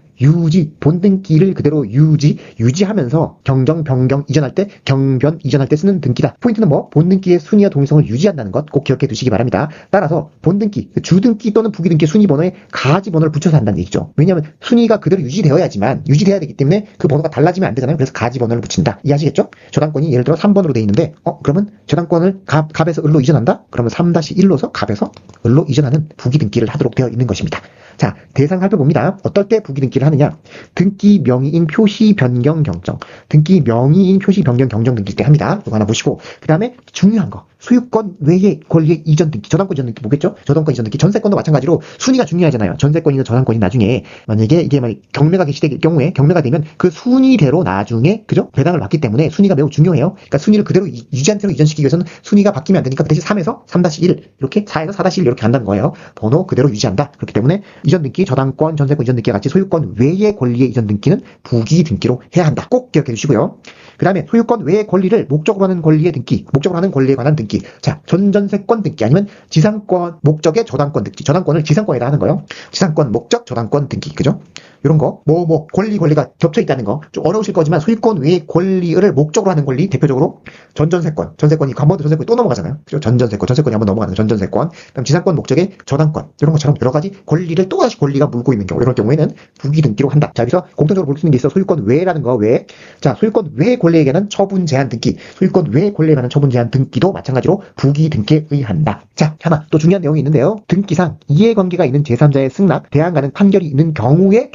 본등기를 그대로 유지하면서 변경 이전할 때 쓰는 등기다. 포인트는 본등기의 순위와 동일성을 유지한다는 것 꼭 기억해 두시기 바랍니다. 따라서 본등기, 주등기 또는 부기등기 순위 번호에 가지 번호를 붙여서 한다는 얘기죠. 왜냐하면 순위가 그대로 유지돼야 되기 때문에 그 번호가 달라지면 안 되잖아요. 그래서 가지 번호를 붙인다. 이해하시겠죠? 저당권이 예를 들어 3번으로 돼 있는데, 그러면 저당권을 갑에서 을로 이전한다? 그러면 3-1로서 갑에서 을로 이전하는 부기등기를 하도록 되어 있는 것입니다. 자, 대상 살펴봅니다. 어떨 때 부기등기를 하느냐? 등기 명의인 표시 변경 경정. 등기 명의인 표시 변경 경정 등기 때 합니다. 이거 하나 보시고. 그 다음에 중요한 거. 소유권 외의 권리의 이전 등기. 저당권 이전 등기 보겠죠? 저당권 이전 등기. 전세권도 마찬가지로 순위가 중요하잖아요. 전세권이나 저당권이 나중에 만약에 이게 경매가 개시될 경우에 경매가 되면 그 순위대로 나중에 그죠? 배당을 받기 때문에 순위가 매우 중요해요. 그러니까 순위를 그대로 유지한 채로 이전시키기 위해서는 순위가 바뀌면 안 되니까 그 대신 3에서 3-1 이렇게 4에서 4-1 이렇게 한다는 거예요. 번호 그대로 유지한다. 그렇기 때문에 이전 등기, 저당권, 전세권 이전 등기와 같이 소유권 외의 권리의 이전 등기는 부기 등기로 해야 한다. 꼭 기억해 주시고요. 그 다음에 소유권 외의 권리를 목적으로 하는 권리의 등기, 목적으로 하는 권리에 관한 등기. 자, 전전세권 등기 아니면 지상권 목적의 저당권 등기. 저당권을 지상권에다 하는 거예요. 지상권 목적 저당권 등기. 그죠? 이런 거, 권리가 겹쳐 있다는 거. 좀 어려우실 거지만 소유권 외의 권리를 목적으로 하는 권리, 대표적으로 전세권이 한 번 더 전세권이 또 넘어가잖아요. 그죠? 전세권이 한 번 넘어가는 전전세권. 그다음 지상권 목적의 저당권. 이런 것처럼 여러 가지 권리를 또다시 권리가 물고 있는 경우. 이런 경우에는 부기 등기로 한다. 자, 여기서 공통적으로 볼 수 있는 게 있어. 소유권 외라는 거 외. 자, 소유권 외의 권리에 관한 처분 제한 등기. 소유권 외의 권리에 관한 처분 제한 등기도 마찬가지로 부기 등기에 의한다. 자, 하나 또 중요한 내용이 있는데요. 등기상 이해관계가 있는 제3자의 승낙, 대항 가능 판결이 있는 경우에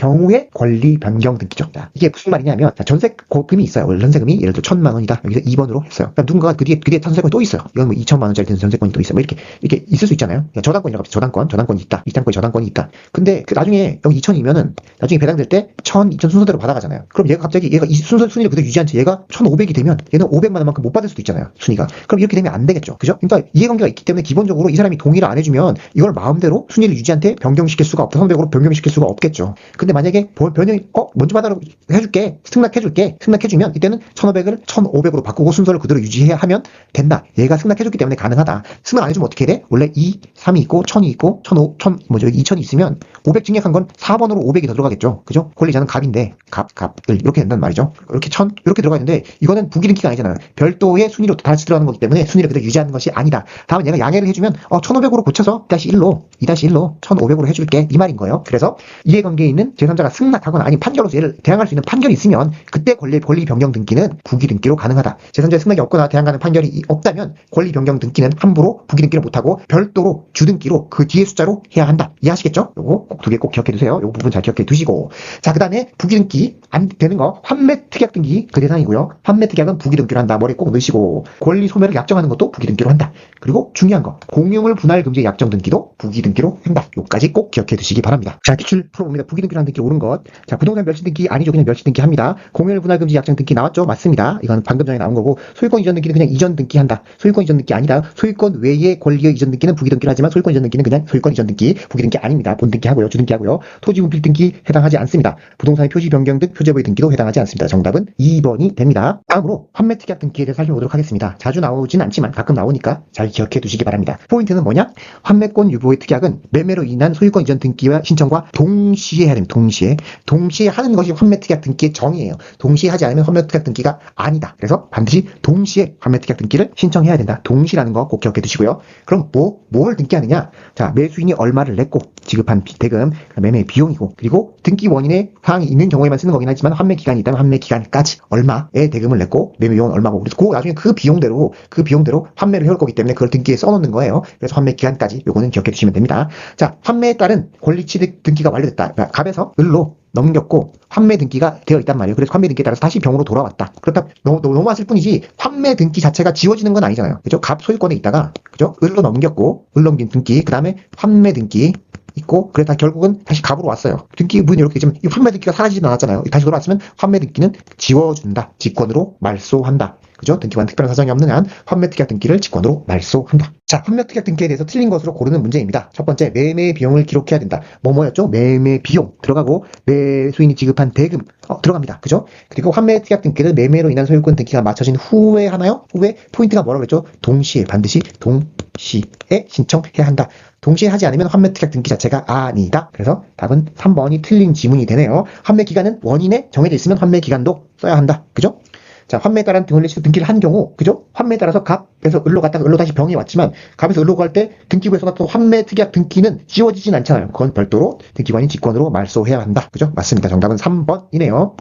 권리 변경 등기죠. 자, 이게 무슨 말이냐면, 자, 전세금이 있어요. 원래 전세금이 예를 들어 1,000만 원이다. 여기서 2번으로 했어요. 그러니까 누군가가 그 뒤에 전세권이 또 있어요. 이건 2,000만 원짜리 되는 전세권이 또 있어요. 이렇게 있을 수 있잖아요. 그러니까 저당권이라고 합시다. 저당권이 있다. 이 땅권이 저당권이 있다. 근데 그 나중에 여기 2,000이면은 나중에 배당될 때 1,000, 2,000 순서대로 받아가잖아요. 그럼 얘가 갑자기 이 순위를 그대로 유지한 채 얘가 1,500이 되면 얘는 500만 원만큼 못 받을 수도 있잖아요. 순위가. 그럼 이렇게 되면 안 되겠죠. 그죠? 그러니까 이해관계가 있기 때문에 기본적으로 이 사람이 동의를 안 해주면 이걸 마음대로 순위를 유지한 채 변경시킬 수가 없다. 1,500으로 변경시킬 수가 없겠죠. 근데 만약에 변경이 먼저 받아라고 해줄게. 승낙해주면 이때는 1,500을 1,500으로 바꾸고 순서를 그대로 유지해야 하면 된다. 얘가 승낙해줬기 때문에 가능하다. 승낙 안 해주면 어떻게 돼? 원래 3이 있고 1,000이 있고 2,000이 있으면 500 증액한 건 4번으로 500이 더 들어가겠죠. 그죠? 권리자는 갑인데 갑을 이렇게 된단 말이죠. 이렇게 1,000 이렇게 들어가 있는데 이거는 부기등기가 아니잖아요. 별도의 순위로 다시 들어가는 거기 때문에 순위를 그대로 유지하는 것이 아니다. 다음은 얘가 양해를 해주면 1,500으로 고쳐서 2-1로 1,500으로 해줄게. 이 말인 거예요. 그래서 이해관계에 있는 제3자가 승낙하거나 아니 판결로서 얘를 대항할 수 있는 판결이 있으면 그때 권리 변경 등기는 부기 등기로 가능하다. 제3자의 승낙이 없거나 대항하는 판결이 없다면 권리 변경 등기는 함부로 부기 등기를 못하고 별도로 주등기로 그 뒤에 숫자로 해야 한다. 이해하시겠죠? 요거 꼭 2개 꼭 기억해 두세요. 요 부분 잘 기억해 두시고. 자, 그 다음에 부기 등기 안 되는 거 환매 특약 등기 그 대상이고요. 환매 특약은 부기 등기로 한다. 머리에 꼭 넣으시고 권리 소멸을 약정하는 것도 부기 등기로 한다. 그리고 중요한 거 공유물 분할 금지 약정 등기도 부기 등기로 한다. 요까지 꼭 기억해 두시기 바랍니다. 자, 기출 풀어봅니다. 부기 등기라는 등기 번째 옳은 것. 자, 부동산 멸시 등기 아니죠. 그냥 멸시 등기 합니다. 공열 분할 금지 약정 등기 나왔죠? 맞습니다. 이건 방금 전에 나온 거고, 소유권 이전 등기는 그냥 이전 등기한다. 소유권 이전 등기 아니다. 소유권 외의 권리의 이전 등기는 부기 등기를 하지만 소유권 이전 등기는 그냥 소유권 이전 등기, 부기 등기 아닙니다. 본 등기 하고요. 주 등기 하고요. 토지 분필 등기 해당하지 않습니다. 부동산의 표시 변경 등 표제부의 등기도 해당하지 않습니다. 정답은 2번이 됩니다. 다음으로 환매 특약 등기에 대해서 살펴보도록 하겠습니다. 자주 나오진 않지만 가끔 나오니까 잘 기억해 두시기 바랍니다. 포인트는 뭐냐? 환매권 유보의 특약은 매매로 인한 소유권 이전 등기와 신청과 동시에 해야 됩니다. 동시에 하는 것이 환매 특약 등기의 정의예요. 동시에 하지 않으면 환매 특약 등기가 아니다. 그래서 반드시 동시에 환매 특약 등기를 신청해야 된다. 동시라는 거 꼭 기억해 두시고요. 그럼 뭘 등기하느냐? 자, 매수인이 얼마를 냈고 지급한 대금, 매매 비용이고, 그리고 등기 원인에 사항이 있는 경우에만 쓰는 거긴 하지만 환매 기간이 있다면 환매 기간까지 얼마의 대금을 냈고 매매 비용은 얼마고, 그래서 나중에 그 비용대로 환매를 해올 거기 때문에 그걸 등기에 써놓는 거예요. 그래서 환매 기간까지 요거는 기억해 두시면 됩니다. 자, 환매에 따른 권리 취득 등기가 완료됐다. 그러니까 갑에서 을로 넘겼고 환매 등기가 되어 있단 말이에요. 그래서 환매 등기에 따라서 다시 병으로 돌아왔다. 그렇다 넘어왔을 뿐이지 환매 등기 자체가 지워지는 건 아니잖아요. 그죠? 갑 소유권에 있다가 그죠? 을로 넘겼고 을 넘긴 등기, 그 다음에 환매 등기 있고, 그래서 결국은 다시 갑으로 왔어요. 등기 부분이 이렇게 되지만 이 환매 등기가 사라지진 않았잖아요. 다시 돌아왔으면 환매 등기는 지워준다. 직권으로 말소한다. 그죠? 등기관 특별한 사정이 없는 한 환매 특약 등기를 직권으로 말소한다. 자, 환매 특약 등기에 대해서 틀린 것으로 고르는 문제입니다. 첫 번째, 매매 비용을 기록해야 된다. 뭐였죠? 매매 비용 들어가고 매수인이 지급한 대금 들어갑니다. 그죠? 그리고 환매 특약 등기는 매매로 인한 소유권 등기가 맞춰진 후에 하나요? 후에 포인트가 뭐라고 했죠? 동시에, 반드시 동시에 신청해야 한다. 동시에 하지 않으면 환매 특약 등기 자체가 아니다. 그래서 답은 3번이 틀린 지문이 되네요. 환매 기간은 원인에 정해져 있으면 환매 기간도 써야 한다. 그죠? 자, 환매에 따른 등기를 한 경우, 그죠? 환매에 따라서 갑에서 을로 갔다가 을로 다시 병이 왔지만, 갑에서 을로 갈 때 등기부에서 나타난 환매 특약 등기는 지워지진 않잖아요. 그건 별도로 등기관이 직권으로 말소해야 한다. 그죠? 맞습니다. 정답은 3번이네요.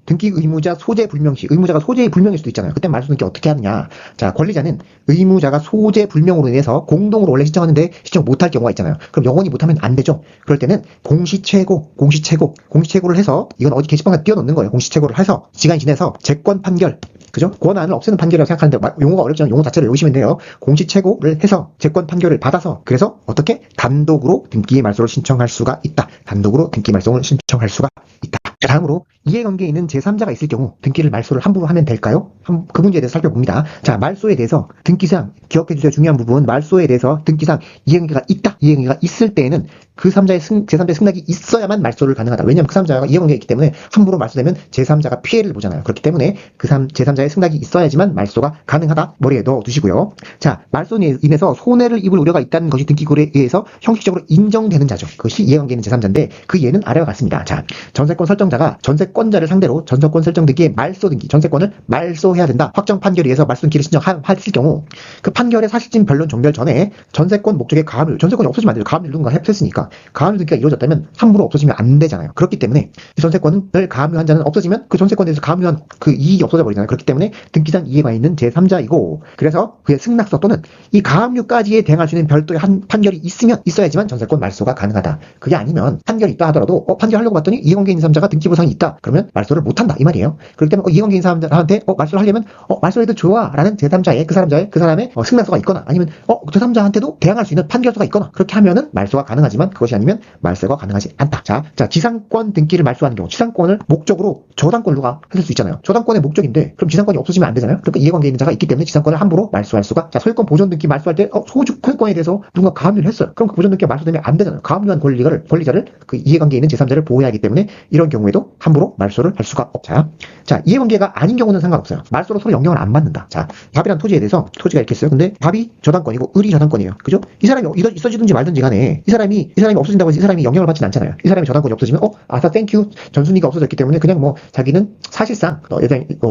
등기 의무자 소재 불명시, 의무자가 소재의 불명일 수도 있잖아요. 그때 말소 등기 어떻게 하느냐? 자, 권리자는 의무자가 소재 불명으로 인해서 공동으로 원래 신청하는데 신청 못할 경우가 있잖아요. 그럼 영원히 못하면 안 되죠. 그럴 때는 공시최고를 해서, 이건 어디 게시판에 띄워놓는 거예요. 공시최고를 해서 시간이 지나서 재권 판결, 그죠? 권한을 없애는 판결이라고 생각하는데 용어가 어렵지만 용어 자체를 외우시면 돼요. 공시최고를 해서 재권 판결을 받아서, 그래서 어떻게 단독으로 등기 말소를 신청할 수가 있다. 단독으로 등기 말소를 신청할 수가 있다. 자, 다음으로 이해관계에 있는 제3자가 있을 경우 등기를 말소를 함부로 하면 될까요? 그 문제에 대해서 살펴봅니다. 자, 말소에 대해서 등기상 기억해 주세요. 중요한 부분. 말소에 대해서 등기상 이해관계가 있다. 이해관계가 있을 때에는 그 제3자의 승낙이 있어야만 말소를 가능하다. 왜냐하면 그 3자가 이해관계가 있기 때문에 함부로 말소되면 제3자가 피해를 보잖아요. 그렇기 때문에 그 제3자의 승낙이 있어야지만 말소가 가능하다. 머리에 넣어 두시고요. 자, 말소로 인해서 손해를 입을 우려가 있다는 것이 등기구에 의해서 형식적으로 인정되는 자죠. 그것이 이해관계 있는 제3자인데 그 예는 아래와 같습니다. 자, 전세권 설정자가 전세권자를 상대로 전세권 설정 등기의 말소 등기, 전세권을 말소해야 된다. 확정 판결에 의해서 말소 등기를 신청했을 경우 그 판결의 사실진 변론 종결 전에 전세권 목적의 가압류, 전세권이 없어지면 안 되죠. 가압류 누군가 했으니까 가압류 등기가 이루어졌다면 함부로 없어지면 안 되잖아요. 그렇기 때문에 이 전세권을 가압류한 자는 없어지면 그 전세권에 대해서 가압류한 그 이익이 없어져 버리잖아요. 그렇기 때문에 등기상 이해가 있는 제3자이고, 그래서 그의 승낙서 또는 이 가압류까지에 대항할 수 있는 별도의 한 판결이 있어야지만 전세권 말소가 가능하다. 그게 아니면 판결이 있다 하더라도 판결하려고 봤더니 이해관계 있는 3자가 등기부상이 있다. 그러면 말소를 못한다 이 말이에요. 그렇기 때문에 이해관계 있는 사람한테 말소를 하려면 말소해도 좋아 라는 제3자의 그 사람의 승낙서가 있거나, 아니면 제3자한테도 대항할 수 있는 판결서가 있거나, 그렇게 하면은 말소가 가능하지만 그것이 아니면 말소가 가능하지 않다. 자, 지상권 등기를 말소하는 경우 지상권을 목적으로 저당권을 누가 했을 수 있잖아요. 저당권의 목적인데 그럼 지상권이 없어지면 안 되잖아요. 그러니까 이해관계 있는 자가 있기 때문에 지상권을 함부로 말소할 수가. 자, 소유권 보존 등기 말소할 때 소유권에 대해서 누군가 가압류를 했어요. 그럼 그 보존 등기가 말소되면 안 되잖아요. 가압류한 권리자를 그 이해관계 있는 제3자를 보호해야 하기 때문에 이런 경우에도 함부로 말소를 할 수가 없다. 자, 이해관계가 아닌 경우는 상관없어요. 말소로 서로 영향을 안 받는다. 자, 갑이란 토지에 대해서 토지가 이렇게 있어요. 근데 갑이 저당권이고 을이 저당권이에요. 그죠? 이 사람이 있어지든지 말든지 간에 이 사람이 없어진다고 해서 이 사람이 영향을 받진 않잖아요. 이 사람이 저당권이 없어지면 아싸 땡큐, 전순위가 없어졌기 때문에 그냥 자기는 사실상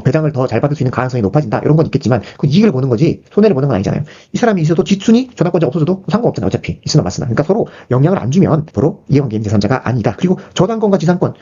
배당을 더 잘 받을 수 있는 가능성이 높아진다. 이런 건 있겠지만 그 이익을 보는 거지 손해를 보는 건 아니잖아요. 이 사람이 있어도 뒷순위 저당권자가 없어져도 상관없잖아요. 어차피 있으나 마으나. 그러니까 서로 영향을 안 주면 서로 이해관계 있는 제3자가 아니다. 그리고 저당권과 지상권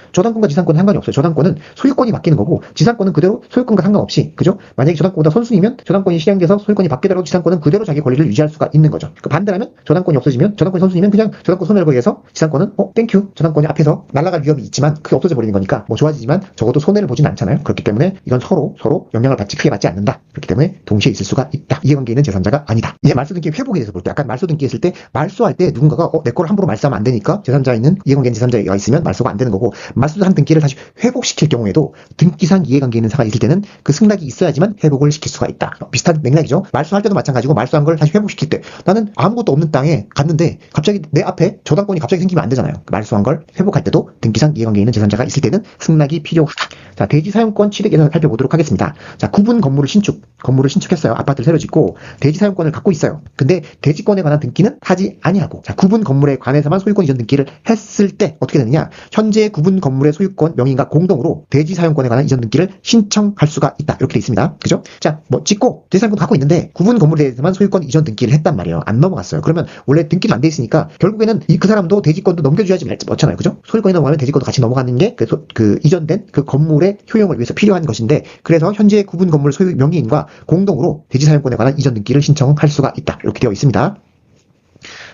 지상권은 상관이 없어요. 저당권은 소유권이 바뀌는 거고 지상권은 그대로 소유권과 상관없이 그죠? 만약에 저당권보다 선순위면 저당권이 실행돼서 소유권이 바뀌더라도 지상권은 그대로 자기 권리를 유지할 수가 있는 거죠. 그 반대라면 저당권이 없어지면 저당권이 선순위면 그냥 저당권 소멸에 의해서 지상권은 땡큐 저당권이 앞에서 날아갈 위험이 있지만 그게 없어져 버리는 거니까 뭐 좋아지지만 적어도 손해를 보진 않잖아요. 그렇기 때문에 이건 서로 영향을 크게 받지 않는다. 그렇기 때문에 동시에 있을 수가 있다. 이해관계 있는 제3자가 아니다. 이제 말소 등기 회복에 대해서 볼 때 약간 말소 등기 했을 때 말소할 때 누군가가 내 거를 함부로 말소하면 안 되니까 제3자에 있는 이해관계 있는 제3자가 있으면 말소가 안 되는 거고 말소한 등기를 다시 회복시킬 경우에도 등기상 이해관계 있는 사가 있을 때는 그 승낙이 있어야지만 회복을 시킬 수가 있다. 비슷한 맥락이죠. 말소할 때도 마찬가지고 말소한 걸 다시 회복시킬 때 나는 아무것도 없는 땅에 갔는데 갑자기 내 앞에 저당권이 갑자기 생기면 안 되잖아요. 말소한 걸 회복할 때도 등기상 이해관계 있는 제3자가 있을 때는 승낙이 필요하다. 자, 대지 사용권 취득 예산을 살펴보도록 하겠습니다. 자, 구분 건물을 신축했어요. 아파트를 새로 짓고 대지 사용권을 갖고 있어요. 근데 대지권에 관한 등기는 하지 아니하고 자, 구분 건물에 관해서만 소유권 이전 등기를 했을 때 어떻게 되느냐? 현재 구분 건물의 소유권 명의인과 공동으로 대지 사용권에 관한 이전 등기를 신청할 수가 있다. 이렇게 돼 있습니다. 그죠? 자, 뭐 짓고 대지 사용권 갖고 있는데 구분 건물에 대해서만 소유권 이전 등기를 했단 말이에요. 안 넘어갔어요. 그러면 원래 등기는 안 돼 있으니까 결국에는 그 사람도 대지권도 넘겨줘야지 맞잖아요. 그죠? 소유권이 넘어가면 대지권도 같이 넘어가는 게 그 이전된 그 건물의 효용을 위해서 필요한 것인데 그래서 현재 구분 건물 소유 명의인과 공동으로 대지 사용권에 관한 이전 등기를 신청할 수가 있다. 이렇게 되어 있습니다.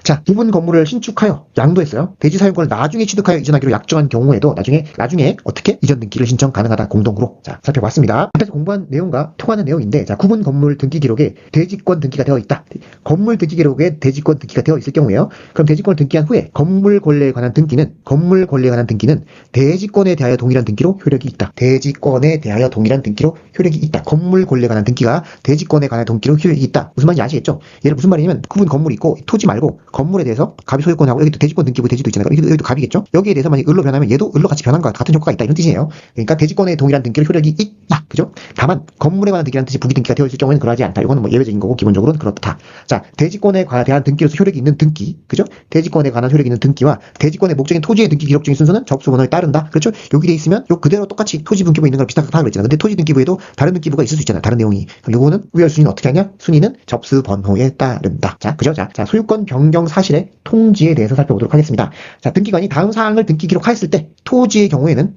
자, 구분 건물을 신축하여 양도했어요. 대지 사용권을 나중에 취득하여 이전하기로 약정한 경우에도 나중에 어떻게 이전 등기를 신청 가능하다. 공동으로. 자, 살펴봤습니다. 앞에서 공부한 내용과 통하는 내용인데 자, 구분 건물 등기 기록에 대지권 등기가 되어 있다. 건물 등기 기록에 대지권 등기가 되어 있을 경우에요. 그럼 대지권을 등기한 후에 건물 권리에 관한 등기는 대지권에 대하여 동일한 등기로 효력이 있다. 대지권에 대하여 동일한 등기로 효력이 있다. 건물 권리에 관한 등기가 대지권에 관한 등기로 효력이 있다. 무슨 말인지 아시겠죠? 얘는 무슨 말이냐면 구분 건물이 있고 토지 말고 건물에 대해서 갑이 소유권하고 여기도 대지권 등기부 대지도 있잖아요. 여기도 갑이겠죠? 여기에 대해서 만약 을로 변하면 얘도 을로 같이 변한 것과 같은 효과가 있다. 이런 뜻이에요. 그러니까 대지권에 동일한 등기로 효력이 있다. 그죠? 다만 건물에 관한 등기라는 뜻이 부기 등기가 되어 있을 경우에는 그러하지 않다. 이거는 뭐 예외적인 거고 기본적으로는 그렇다. 자, 대지권에 대한 등기로서 효력이 있는 등기. 그죠? 대지권에 관한 효력이 있는 등기와 대지권의 목적인 토지의 등기 기록적인 순서는 접수번호에 따른다. 그렇죠? 여기 돼 있으면 요 그대로 똑같이 토지 등기부에 있는 걸 비슷하게 파악을 했잖아요. 근데 토지 등기부에도 다른 등기부가 있을 수 있잖아요. 다른 내용이. 그럼 요거는 우열순위는 어떻게 하냐? 순위는 접수번호에 따른다. 자, 그죠? 자, 소유권 변경 사실의 통지에 대해서 살펴보도록 하겠습니다. 자, 등기관이 다음 사항을 등기 기록하였을 때 토지 경우에는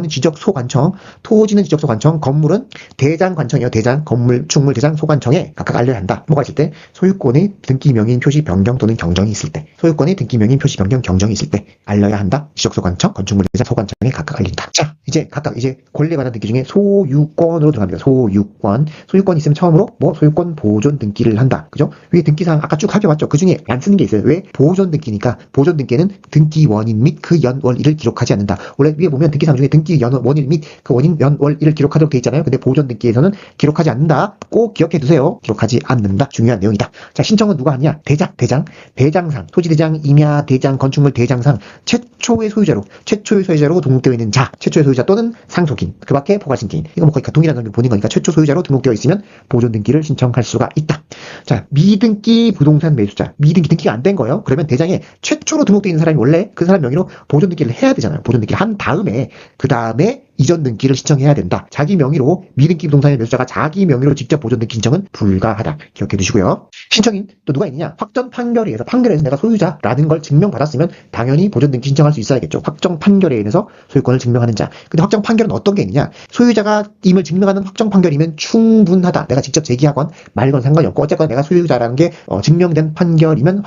지적소관청, 토지는 지적소관청, 건물은 대장관청이요. 대장, 건물, 축물, 대장, 소관청에 각각 알려야 한다. 뭐가 있을 때? 소유권의 등기 명의인 표시 변경 또는 경정이 있을 때. 소유권의 등기 명의인 표시 변경 경정이 있을 때 알려야 한다. 지적소관청, 건축물, 대장, 소관청에 각각 알린다. 자, 이제 각각 권리에 관한 등기 중에 소유권으로 들어갑니다. 소유권이 있으면 처음으로 소유권 보존 등기를 한다. 그죠? 위에 등기사항 아까 쭉 살펴봤죠. 그 중에 안 쓰는 게 있어요. 왜? 보존 등기니까 보존 등기에는 등기 원인 및 그 연월일을 기록하지 않는다. 원래 위에 보면 등기사항 중에 등기 원일 및 그 원인 연월일을 기록하도록 되어 있잖아요. 근데 보존 등기에서는 기록하지 않는다. 꼭 기억해 두세요. 기록하지 않는다. 중요한 내용이다. 자, 신청은 누가 하냐? 대장상, 토지대장, 임야, 대장, 건축물 대장상 최초의 소유자로 등록되어 있는 자, 최초의 소유자 또는 상속인, 그 밖에 포괄신계인. 이거 뭐 거의 동일한 걸 보는 거니까 최초 소유자로 등록되어 있으면 보존 등기를 신청할 수가 있다. 자, 미등기 부동산 매수자, 등기가 안 된 거예요. 그러면 대장에 최초로 등록되어 있는 사람이 원래 그 사람 명의로 보존 등기를 해야 되잖아요. 보존 등기를 한 다음에 그 다음에 이전 등기를 신청해야 된다. 자기 명의로 미등기 부동산의 매수자가 자기 명의로 직접 보존 등기 신청은 불가하다. 기억해 두시고요. 신청인 또 누가 있느냐? 확정 판결에서 내가 소유자라는 걸 증명받았으면 당연히 보존 등기 신청할 수 있어야겠죠. 확정 판결에 의해서 소유권을 증명하는 자. 근데 확정 판결은 어떤 게 있느냐? 소유자가 임을 증명하는 확정 판결이면 충분하다. 내가 직접 제기하건 말건 상관이 없고 어쨌거나 내가 소유자라는 게 증명된 판결이면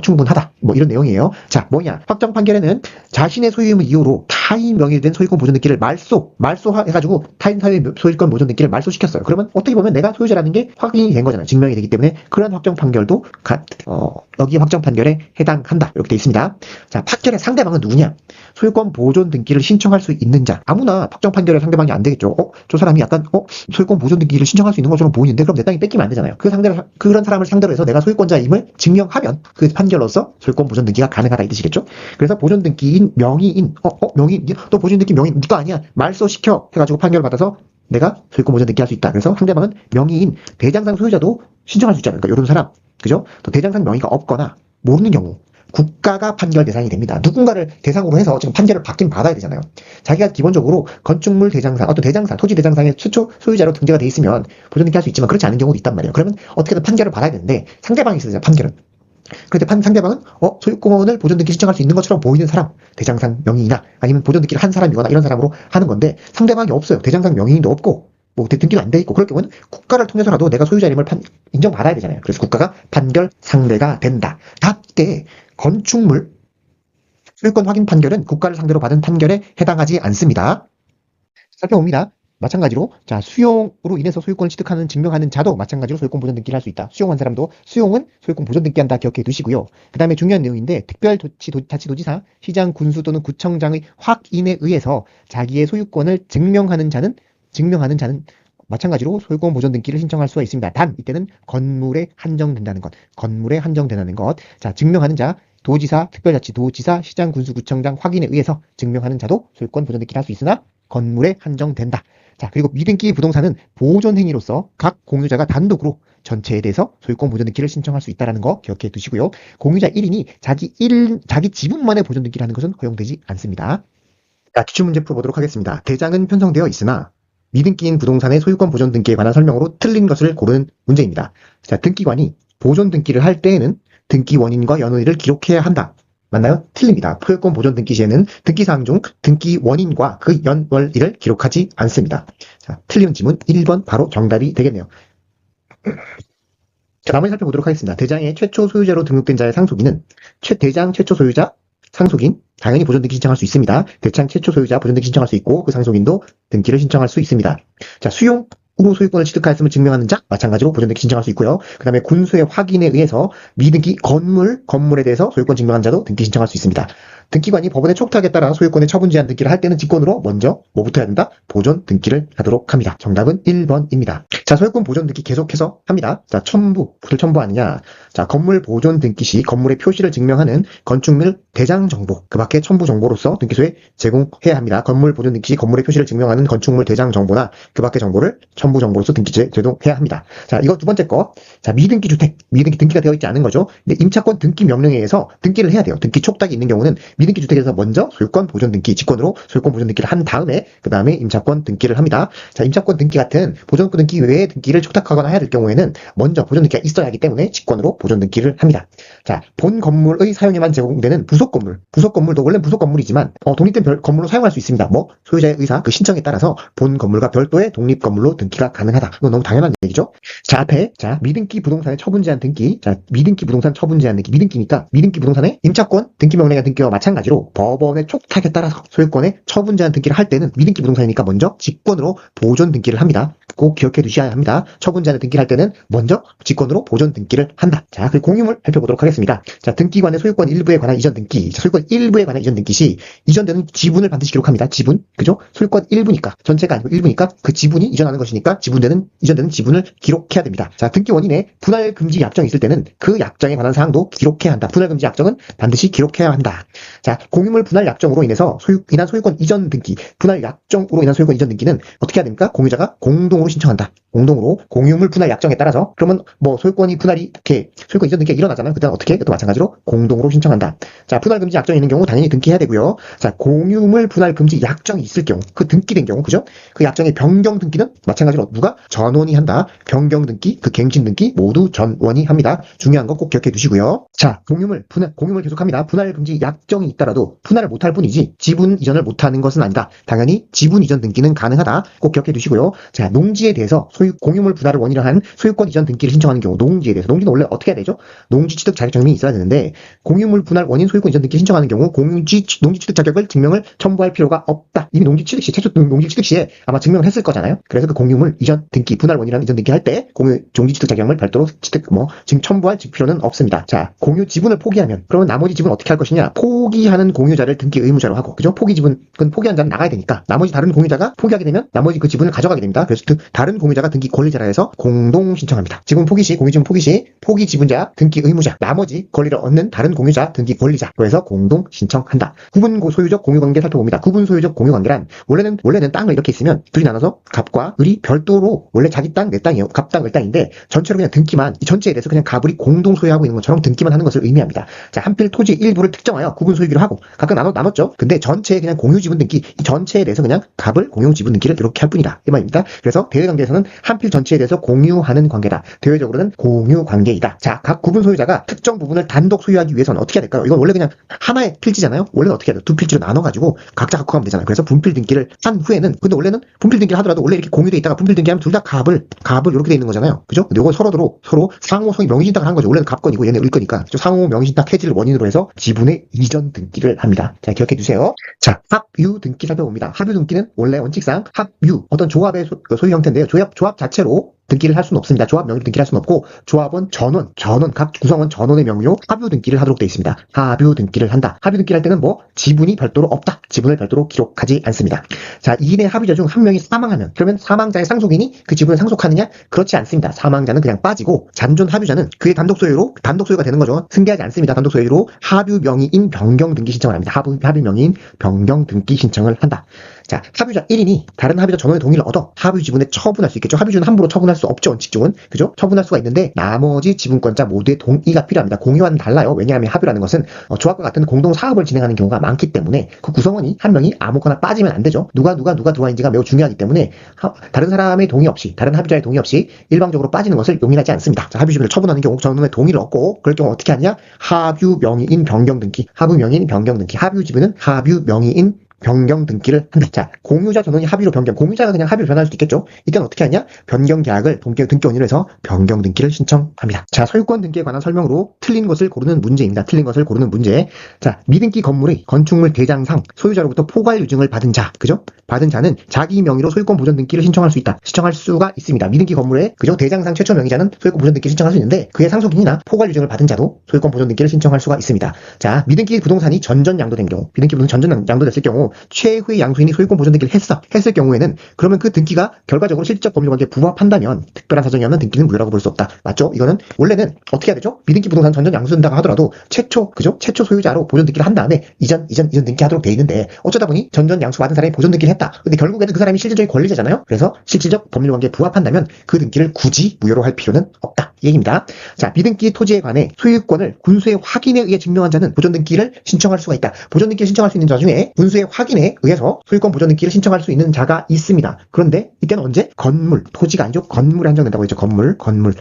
충분하다. 이런 내용이에요. 자, 뭐냐? 확정 판결에는 자신의 소유임을 이유로 타인 명의로 된 소유권 보존 등기를 말소해가지고 타인 사유의 소유권 보존 등기를 말소시켰어요. 그러면 어떻게 보면 내가 소유자라는 게 확인이 된 거잖아요. 증명이 되기 때문에 그런 확정 판결도 여기 확정 판결에 해당한다. 이렇게 되어 있습니다. 자, 판결의 상대방은 누구냐? 소유권 보존 등기를 신청할 수 있는 자. 아무나 확정 판결의 상대방이 안 되겠죠. 저 사람이 약간 소유권 보존 등기를 신청할 수 있는 것처럼 보이는데 그럼 내 땅이 뺏기면 안 되잖아요. 그런 사람을 상대로 해서 내가 소유권자임을 증명하면 그 판결로서 소유권 보존 등기가 가능하다 이 뜻이겠죠. 그래서 보존 등기인 명의인 명의 너 보존 등기 명의 니가 아니야. 말소시켜 해가지고 판결을 받아서 내가 소유권 보존 등기 할 수 있다. 그래서 상대방은 명의인 대장상 소유자도 신청할 수 있잖아요. 그러니까 이런 사람. 그죠? 또 대장상 명의가 없거나 모르는 경우 국가가 판결 대상이 됩니다. 누군가를 대상으로 해서 지금 판결을 받긴 받아야 되잖아요. 자기가 기본적으로 건축물 대장상, 어떤 대장상, 토지 대장상의 최초 소유자로 등재가 돼 있으면 보존 등기 할 수 있지만 그렇지 않은 경우도 있단 말이에요. 그러면 어떻게든 판결을 받아야 되는데 상대방이 있어야 판결은. 그런데 상대방은 소유권을 보존 등기 신청할 수 있는 것처럼 보이는 사람, 대장상 명의인이나 아니면 보존 등기를 한 사람이거나 이런 사람으로 하는 건데 상대방이 없어요. 대장상 명의인도 없고 뭐 등기도 안 돼 있고 그럴 경우는 국가를 통해서라도 내가 소유자임을 인정받아야 되잖아요. 그래서 국가가 판결 상대가 된다. 이때 건축물 소유권 확인 판결은 국가를 상대로 받은 판결에 해당하지 않습니다. 살펴봅니다. 마찬가지로 수용으로 인해서 소유권을 취득하는 증명하는 자도 마찬가지로 소유권 보존 등기를 할 수 있다. 수용한 사람도 수용은 소유권 보존 등기한다 기억해 두시고요. 그 다음에 중요한 내용인데 특별자치도지사, 시장, 군수 또는 구청장의 확인에 의해서 자기의 소유권을 증명하는 자는 마찬가지로 소유권 보존 등기를 신청할 수가 있습니다. 단 이때는 건물에 한정된다는 것. 증명하는 자 도지사, 특별자치도지사, 시장, 군수, 구청장 확인에 의해서 증명하는 자도 소유권 보존 등기를 할 수 있으나 건물에 한정된다. 그리고 미등기 부동산은 보존 행위로서 각 공유자가 단독으로 전체에 대해서 소유권 보존 등기를 신청할 수 있다는 거 기억해 두시고요. 공유자 1인이 자기 지분만의 보존 등기를 하는 것은 허용되지 않습니다. 기출 문제 풀어보도록 하겠습니다. 대장은 편성되어 있으나 미등기인 부동산의 소유권 보존 등기에 관한 설명으로 틀린 것을 고르는 문제입니다. 등기관이 보존 등기를 할 때에는 등기 원인과 연원일을 기록해야 한다. 맞나요? 틀립니다. 소유권 보존 등기 시에는 등기사항 중 등기 원인과 그 연월일을 기록하지 않습니다. 틀린 지문 1번 바로 정답이 되겠네요. 나머지 살펴보도록 하겠습니다. 대장의 최초 소유자로 등록된 자의 상속인은 대장 최초 소유자, 상속인 당연히 보존 등기 신청할 수 있습니다. 대장 최초 소유자 보존 등기 신청할 수 있고 그 상속인도 등기를 신청할 수 있습니다. 수용으로 소유권을 취득하였음을 증명하는 자 마찬가지로 보존 등기 신청할 수 있고요. 그 다음에 군수의 확인에 의해서 미등기 건물에 대해서 소유권 증명한 자도 등기 신청할 수 있습니다. 등기관이 법원의 촉탁에 따라 소유권의 처분 제한 등기를 할 때는 직권으로 먼저 뭐부터 해야 된다? 보존 등기를 하도록 합니다. 정답은 1번입니다. 소유권 보존 등기 계속해서 합니다. 무엇을 첨부하느냐? 건물 보존 등기 시 건물의 표시를 증명하는 건축물 대장 정보, 그 밖에 첨부 정보로서 등기소에 제공해야 합니다. 건물 보존 등기 시 건물의 표시를 증명하는 건축물 대장 정보나 그 밖의 정보를 첨부 정보로서 등기소에 제공해야 합니다. 이거 두 번째 거. 미등기 주택, 등기가 되어 있지 않은 거죠. 근데 임차권 등기 명령에 의해서 등기를 해야 돼요. 등기 촉탁이 있는 경우는 미등기 주택에서 먼저 소유권 보존 등기, 직권으로 소유권 보존 등기를 한 다음에 그 다음에 임차권 등기를 합니다. 임차권 등기 같은 보존권 등기 외에 등기를 촉탁하거나 해야 될 경우에는 먼저 보존 등기가 있어야 하기 때문에 직권으로 보존 등기를 합니다. 본 건물의 사용에만 제공되는 부속 건물도 원래는 부속 건물이지만 독립된 건물로 사용할 수 있습니다. 소유자의 의사, 그 신청에 따라서 본 건물과 별도의 독립 건물로 등기가 가능하다. 이건 너무 당연한 얘기죠. 앞에 미등기 부동산의 처분 제한 등기, 미등기 부동산 처분 제한 등기, 미등기니까 미등기 부동산의 임차권 등기 명령의 등기와 마찬가지로 법원의 촉탁에 따라서 소유권의 처분 제한 등기를 할 때는 미등기 부동산이니까 먼저 직권으로 보존 등기를 합니다. 꼭 기억해 두셔야 합니다. 처분 제한 등기를 할 때는 먼저 직권으로 보존 등기를 한다. 그리고 공유물 살펴보도록 하겠습니다. 등기관의 소유권 일부에 관한 이전 등기, 소유권 일부에 관한 이전 등기 시 이전되는 지분을 반드시 기록합니다. 지분, 그죠? 소유권 일부니까, 전체가 아니고 일부니까 그 지분이 이전하는 것이니까 이전되는 지분을 기록해야 됩니다. 등기 원인에 분할 금지 약정이 있을 때는 그 약정에 관한 사항도 기록해야 한다. 분할 금지 약정은 반드시 기록해야 한다. 공유물 분할 약정으로 인해서 인한 소유권 이전 등기, 분할 약정으로 인한 소유권 이전 등기는 어떻게 해야 됩니까? 공유자가 공동으로 신청한다. 공동으로 공유물 분할 약정에 따라서 그러면 소유권 이전 등기가 일어나잖아요. 그때는 어떻게? 또 마찬가지로 공동으로 신청한다. 분할 금지 약정이 있는 경우 당연히 등기해야 되고요. 공유물 분할 금지 약정이 있을 경우, 그 등기된 경우, 그죠? 그 약정의 변경 등기는 마찬가지로 누가 전원이 한다. 변경 등기, 그 갱신 등기 모두 전원이 합니다. 중요한 거 꼭 기억해 두시고요. 공유물 계속합니다. 분할 금지 약정이 있더라도 분할을 못할 뿐이지 지분 이전을 못하는 것은 아니다. 당연히 지분 이전 등기는 가능하다. 꼭 기억해 두시고요. 농지에 대해서 공유물 분할을 원인으로 한 소유권 이전 등기를 신청하는 경우, 농지에 대해서, 농지는 원래 어떻게 해야 되죠? 농지 취득 자격 증명이 있어야 되는데 공유물 분할 원인 소유권 이전 등기 신청하는 경우 농지 취득 자격을 증명을 첨부할 필요가 없다. 이미 농지 취득 시, 최초 농지 취득 시에 아마 증명을 했을 거잖아요. 그래서 그 공유물 이전 등기, 분할 원인이라는 이전 등기 할 때 농지 취득 자격을 별도로 지금 첨부할 필요는 없습니다. 공유 지분을 포기하면 그러면 나머지 지분 어떻게 할 것이냐? 포기하는 공유자를 등기 의무자로 하고, 그죠? 포기 지분, 그건 포기한 자는 나가야 되니까 나머지 다른 공유자가 포기하게 되면 나머지 그 지분을 가져가게 됩니다. 그래서 다른 공유자가 등기 권리자라 해서 공동 신청합니다. 지분 포기 시, 공유 지분 포기 시 포기 지분자 등기 의무자, 나머지 권리를 얻는 다른 공유자 등기 권리자로 해서 공동 신청한다. 구분 소유적 공유 관계 살펴봅니다. 구분 소유적 공유 관계란 원래는 땅을 이렇게 있으면 둘이 나눠서 갑과 을이 별도로, 원래 자기 땅, 내 땅이에요. 갑 땅, 을 땅인데 전체로 그냥 등기만, 이 전체에 대해서 그냥 갑을이 공동 소유하고 있는 것처럼 등기만 하는 것을 의미합니다. 한필 토지 일부를 특정하여 구분 소유기로 하고 각각 나눴죠. 근데 전체에 그냥 공유 지분 등기, 이 전체에 대해서 그냥 갑을 공유 지분 등기를 이렇게 할 뿐이다. 이 말입니다. 그래서 대외 관계에서는 한 필 전체에 대해서 공유하는 관계다. 대외적으로는 공유 관계이다. 자, 각 구분 소유자가 특정 부분을 단독 소유하기 위해서는 어떻게 해야 될까요? 이건 원래 그냥 하나의 필지잖아요. 원래는 어떻게 해야 돼요? 두 필지로 나눠가지고 각자 갖고 가면 되잖아요. 그래서 분필 등기를 한 후에는, 근데 원래는 분필 등기를 하더라도 원래 이렇게 공유돼 있다가 분필 등기하면 둘 다 갑을 이렇게 돼 있는 거잖아요. 그죠? 근데 이건 서로 상호 명의신탁을 한 거죠. 원래는 갑건이고 얘는 을거니까. 상호 명의신탁 해지를 원인으로 해서 지분의 이전 등기를 합니다. 자, 기억해 주세요. 자, 합유 등기 살펴봅니다. 합유 등기는 원래 원칙상 합유, 어떤 조합의 소유 형태인데요. 조합 자체로 등기를 할 수는 없습니다. 조합 명의로 등기를 할 수는 없고, 조합은 전원, 각 구성원 전원의 명의로 합유 등기를 하도록 되어 있습니다. 합유 등기를 한다. 합유 등기를 할 때는 지분이 별도로 없다. 지분을 별도로 기록하지 않습니다. 자, 2인의 합유자 중 한 명이 사망하면, 그러면 사망자의 상속인이 그 지분을 상속하느냐? 그렇지 않습니다. 사망자는 그냥 빠지고, 잔존 합유자는 그의 단독 소유가 되는 거죠. 승계하지 않습니다. 단독 소유로 합유 명의인 변경 등기 신청을 합니다. 합유 명의인 변경 등기 신청을 한다. 자, 합유자 1인이 다른 합유자 전원의 동의를 얻어 합유 지분에 처분할 수 있겠죠. 합유주는 함부로 처분할 수 없죠. 원칙적은. 그죠? 처분할 수가 있는데 나머지 지분권자 모두의 동의가 필요합니다. 공유와는 달라요. 왜냐하면 합유라는 것은 조합과 같은 공동 사업을 진행하는 경우가 많기 때문에 그 구성원이 한 명이 아무거나 빠지면 안 되죠. 누가 들어와있는지가 매우 중요하기 때문에 다른 사람의 동의 없이, 다른 합유자의 동의 없이 일방적으로 빠지는 것을 용인하지 않습니다. 자, 합유 지분을 처분하는 경우 전원의 동의를 얻고, 그럴 경우 어떻게 하냐? 합유 명의인 변경 등기. 합유 명의인 변경 등기. 합유 지분은 합유 명의인 변경 등기를 한다. 자, 공유자 전원이 합의로 변경. 공유자가 그냥 합의로 변할 수도 있겠죠. 이때는 어떻게 하냐? 변경 계약을 등기 원인으로 해서 변경 등기를 신청합니다. 자, 소유권 등기에 관한 설명으로 틀린 것을 고르는 문제입니다. 틀린 것을 고르는 문제. 자, 미등기 건물의 건축물 대장상 소유자로부터 포괄 유증을 받은 자, 그죠? 받은 자는 자기 명의로 소유권 보전 등기를 신청할 수 있다. 신청할 수가 있습니다. 미등기 건물의, 그죠? 대장상 최초 명의자는 소유권 보전 등기를 신청할 수 있는데, 그의 상속인이나 포괄 유증을 받은 자도 소유권 보전 등기를 신청할 수가 있습니다. 자, 미등기 부동산이 전전 양도된 경우, 미등기 부동산이 전전 양도됐을 경우 최후의 양수인이 소유권 보전 등기를 했을 경우에는, 그러면 그 등기가 결과적으로 실질적 법률관계에 부합한다면 특별한 사정이 없는 등기는 무효라고 볼 수 없다. 맞죠? 이거는 원래는 어떻게 해야 되죠? 미등기 부동산 전전 양수된다고 하더라도 최초 소유자로 보전 등기를 한 다음에 이전 등기 하도록 돼 있는데, 어쩌다 보니 전전 양수 받은 사람이 보전 등기를 했다. 근데 결국에는 그 사람이 실질적인 권리자잖아요. 그래서 실질적 법률관계에 부합한다면 그 등기를 굳이 무효로 할 필요는 없다. 이 얘기입니다. 자, 미등기 토지에 관해 소유권을 군수의 확인에 의해 증명한 자는 보전 등기를 신청할 수가 있다. 보전 등기를 신청할 수 있는 자 중에 군수의 확인에 의해서 소유권 보전 등기를 신청할 수 있는 자가 있습니다. 그런데 이때는 언제? 건물, 토지가 아니죠. 건물에 한정된다고 했죠. 건물.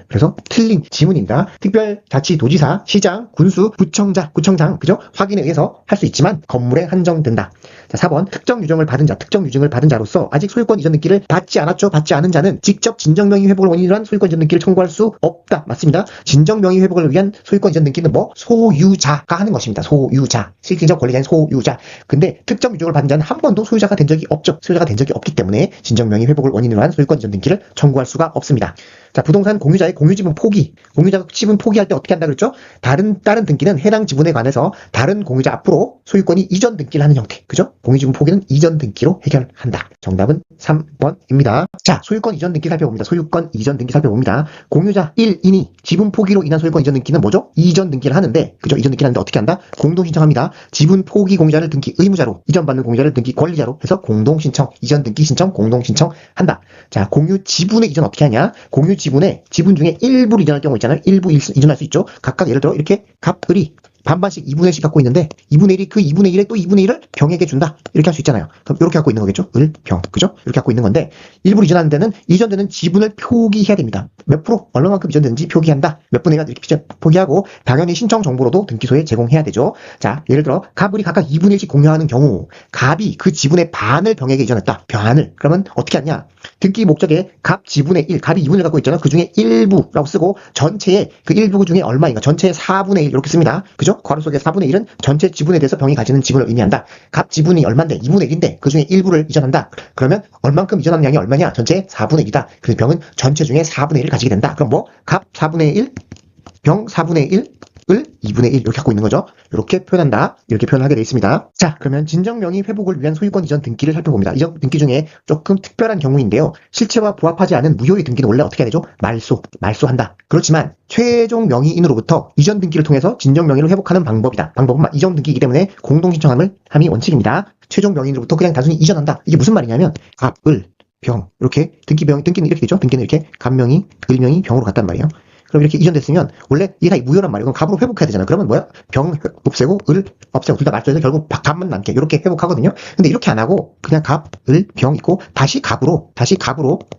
그래서 틀린 지문입니다. 특별자치도지사, 시장, 군수, 구청장, 그죠? 확인에 의해서 할 수 있지만 건물에 한정된다. 자, 4번 특정 유증을 받은 자로서 아직 소유권 이전 등기를 받지 않았죠. 받지 않은 자는 직접 진정명의 회복을 원인으로 한 소유권 이전 등기를 청구할 수 없다. 맞습니다. 진정명의 회복을 위한 소유권 이전 등기는 소유자가 하는 것입니다. 소유자. 실질적 권리자인 소유자. 근데 특정 유증을 받은 자는 한 번도 소유자가 된 적이 없죠. 소유자가 된 적이 없기 때문에 진정명의 회복을 원인으로 한 소유권 이전 등기를 청구할 수가 없습니다. 자, 부동산 공유자의 공유지분 포기. 공유자가 지분 포기할 때 어떻게 한다 그랬죠? 다른 등기는 해당 지분에 관해서 다른 공유자 앞으로 소유권이 이전 등기를 하는 형태. 그죠? 공유지분 포기는 이전 등기로 해결한다. 정답은 3번입니다. 자, 소유권 이전 등기 살펴봅니다. 소유권 이전 등기 살펴봅니다. 공유자 1인이 지분 포기로 인한 소유권 이전 등기는 뭐죠? 이전 등기를 하는데, 그죠? 이전 등기를 하는데 어떻게 한다? 공동 신청합니다. 지분 포기 공유자를 등기 의무자로, 이전받는 공유자를 등기 권리자로 해서 공동 신청, 이전 등기 신청, 공동 신청한다. 자, 공유 지분의 이전 어떻게 하냐? 공유 지분의 지분 중에 일부를 이전할 경우 있잖아요. 일부 이전할 수 있죠. 각각 예를 들어 이렇게 갑을이 반반씩 2분의 1씩 갖고 있는데 2분의 1이 그 2분의 1에 또 2분의 1을 병에게 준다. 이렇게 할 수 있잖아요. 그럼 이렇게 갖고 있는 거겠죠. 을, 병. 그죠? 이렇게 갖고 있는 건데, 일부러 이전하는 데는 이전되는 지분을 표기해야 됩니다. 몇 프로 얼마만큼 이전되는지 표기한다. 몇 분의 1가 이렇게 표기하고 당연히 신청 정보로도 등기소에 제공해야 되죠. 자, 예를 들어 갑을이 각각 2분의 1씩 공유하는 경우 갑이 그 지분의 반을 병에게 이전했다. 반을. 그러면 어떻게 하냐? 등기 목적에 갑 지분의 1, 갑이 2분을 갖고 있잖아. 그 중에 일부라고 쓰고 전체의 그 일부 중에 얼마인가? 전체의 4분의 1 이렇게 씁니다. 그죠? 괄호 속에 4분의 1은 전체 지분에 대해서 병이 가지는 지분을 의미한다. 갑 지분이 얼만데? 2분의 1인데 그 중에 일부를 이전한다. 그러면 얼만큼 이전하는 양이 얼마냐? 전체 4분의 1이다. 그래서 병은 전체 중에 4분의 1을 가지게 된다. 그럼 갑 4분의 1, 병 4분의 1, 을 2분의 1 이렇게 갖고 있는 거죠. 이렇게 표현한다. 이렇게 표현하게 되어 있습니다. 자, 그러면 진정명의 회복을 위한 소유권 이전 등기를 살펴봅니다. 이전 등기 중에 조금 특별한 경우인데요. 실체와 부합하지 않은 무효의 등기는 원래 어떻게 해야 되죠? 말소한다. 그렇지만 최종 명의인으로부터 이전 등기를 통해서 진정명의를 회복하는 방법이다. 방법은 이전 등기이기 때문에 공동 신청함이 원칙입니다. 최종 명의인으로부터 그냥 단순히 이전한다. 이게 무슨 말이냐면 갑, 을, 병 이렇게 등기는 이렇게 되죠. 등기는 이렇게 갑명의, 을명의, 병으로 갔단 말이에요. 그럼 이렇게 이전됐으면 원래 이게 다 무효란 말이에요. 그럼 갑으로 회복해야 되잖아요. 그러면 뭐야? 병 없애고 을 없애고 둘 다 말소해서 결국 갑만 남게 이렇게 회복하거든요. 근데 이렇게 안 하고 그냥 갑, 을, 병 있고 다시 갑으로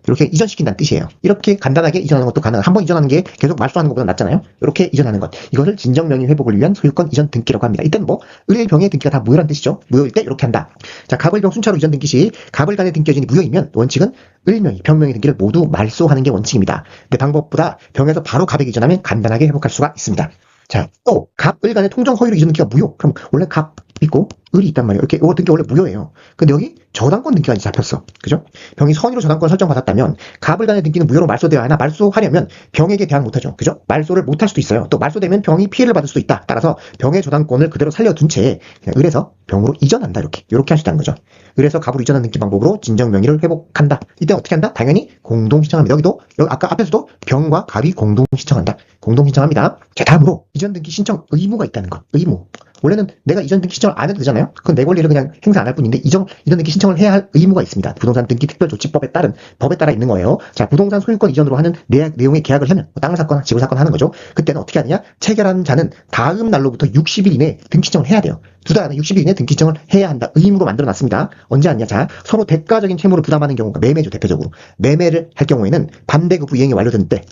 이렇게 이전시킨다는 뜻이에요. 이렇게 간단하게 이전하는 것도 가능해요. 한번 이전하는 게 계속 말소하는 것보다 낫잖아요. 이렇게 이전하는 것. 이것을 진정명의 회복을 위한 소유권 이전 등기라고 합니다. 이때는 뭐 을, 병의 등기가 다 무효란 뜻이죠. 무효일 때 이렇게 한다. 자, 갑을, 병 순차로 이전 등기 시 갑을 간의 등기 여진이 무효이면 원칙은 을명의, 병명의 등기를 모두 말소하는 게 원칙입니다. 근데 방법보다 병에서 바로 갑에게 이전하면 간단하게 회복할 수가 있습니다. 자, 또 갑, 을 간의 통정 허위로 이전 등기가 무효. 그럼 원래 갑 있고 을이 있단 말이에요. 이렇게 이거 등기 원래 무효예요. 근데 여기 저당권 등기가 이제 잡혔어. 그죠? 병이 선의로 저당권 설정받았다면 갑을 간의 등기는 무효로 말소되어야 하나 말소하려면 병에게 대항 못하죠. 그죠? 말소를 못할 수도 있어요. 또 말소되면 병이 피해를 받을 수도 있다. 따라서 병의 저당권을 그대로 살려둔 채 그냥 을에서 병으로 이전한다. 이렇게 할 수 있다는 거죠. 을에서 갑으로 이전하는 등기 방법으로 진정 명의를 회복한다. 이때 어떻게 한다? 당연히 공동 신청합니다. 여기도 아까 앞에서도 병과 갑이 공동 신청한다. 공동 신청합니다. 자, 다음으로 이전 등기 신청 의무가 있다는 것. 의무. 원래는 내가 이전 등기 신청을 안 해도 되잖아요. 그건 내 권리를 그냥 행사 안 할 뿐인데 이전 등기 신청을 해야 할 의무가 있습니다. 부동산 등기 특별조치법에 따른 법에 따라 있는 거예요. 자, 부동산 소유권 이전으로 하는 내용의 계약을 하면 땅을 샀거나 집을 샀거나 하는 거죠. 그때는 어떻게 하느냐? 체결하는 자는 다음 날로부터 60일 이내에 등기 신청을 해야 돼요. 두 달 안에 60일 이내에 등기 신청을 해야 한다. 의무로 만들어놨습니다. 언제 하느냐? 자, 서로 대가적인 채무를 부담하는 경우가 매매죠. 대표적으로. 매매를 할 경우에는 반대급부 이행이 완료된 때,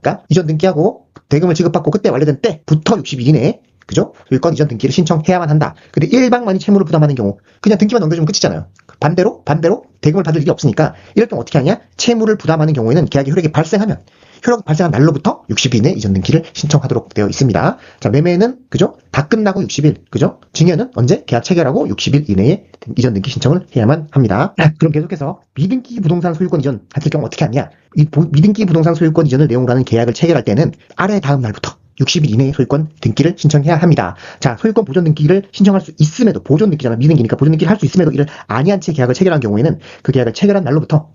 그러니까 이전 등기하고 대금을 지급받고 그때 완료된 때부터 60일 이내에 그죠? 소유권 이전 등기를 신청해야만 한다. 근데 일방만이 채무를 부담하는 경우 그냥 등기만 넘겨주면 끝이잖아요. 반대로 대금을 받을 일이 없으니까 이럴 경우 어떻게 하냐? 채무를 부담하는 경우에는 계약의 효력이 발생하면 효력 발생한 날로부터 60일 이내 이전 등기를 신청하도록 되어 있습니다. 자, 매매는 그죠? 다 끝나고 60일 그죠? 증여는 언제? 계약 체결하고 60일 이내에 이전 등기 신청을 해야만 합니다. 그럼 계속해서 미등기 부동산 소유권 이전 하실 경우 어떻게 하냐? 이 미등기 부동산 소유권 이전을 내용으로 하는 계약을 체결할 때는 아래 다음 날부터 60일 이내에 소유권 등기를 신청해야 합니다. 자, 소유권 보존 등기를 신청할 수 있음에도 보존 등기잖아. 미등기니까 보존 등기를 할 수 있음에도 이를 아니한 채 계약을 체결한 경우에는 그 계약을 체결한 날로부터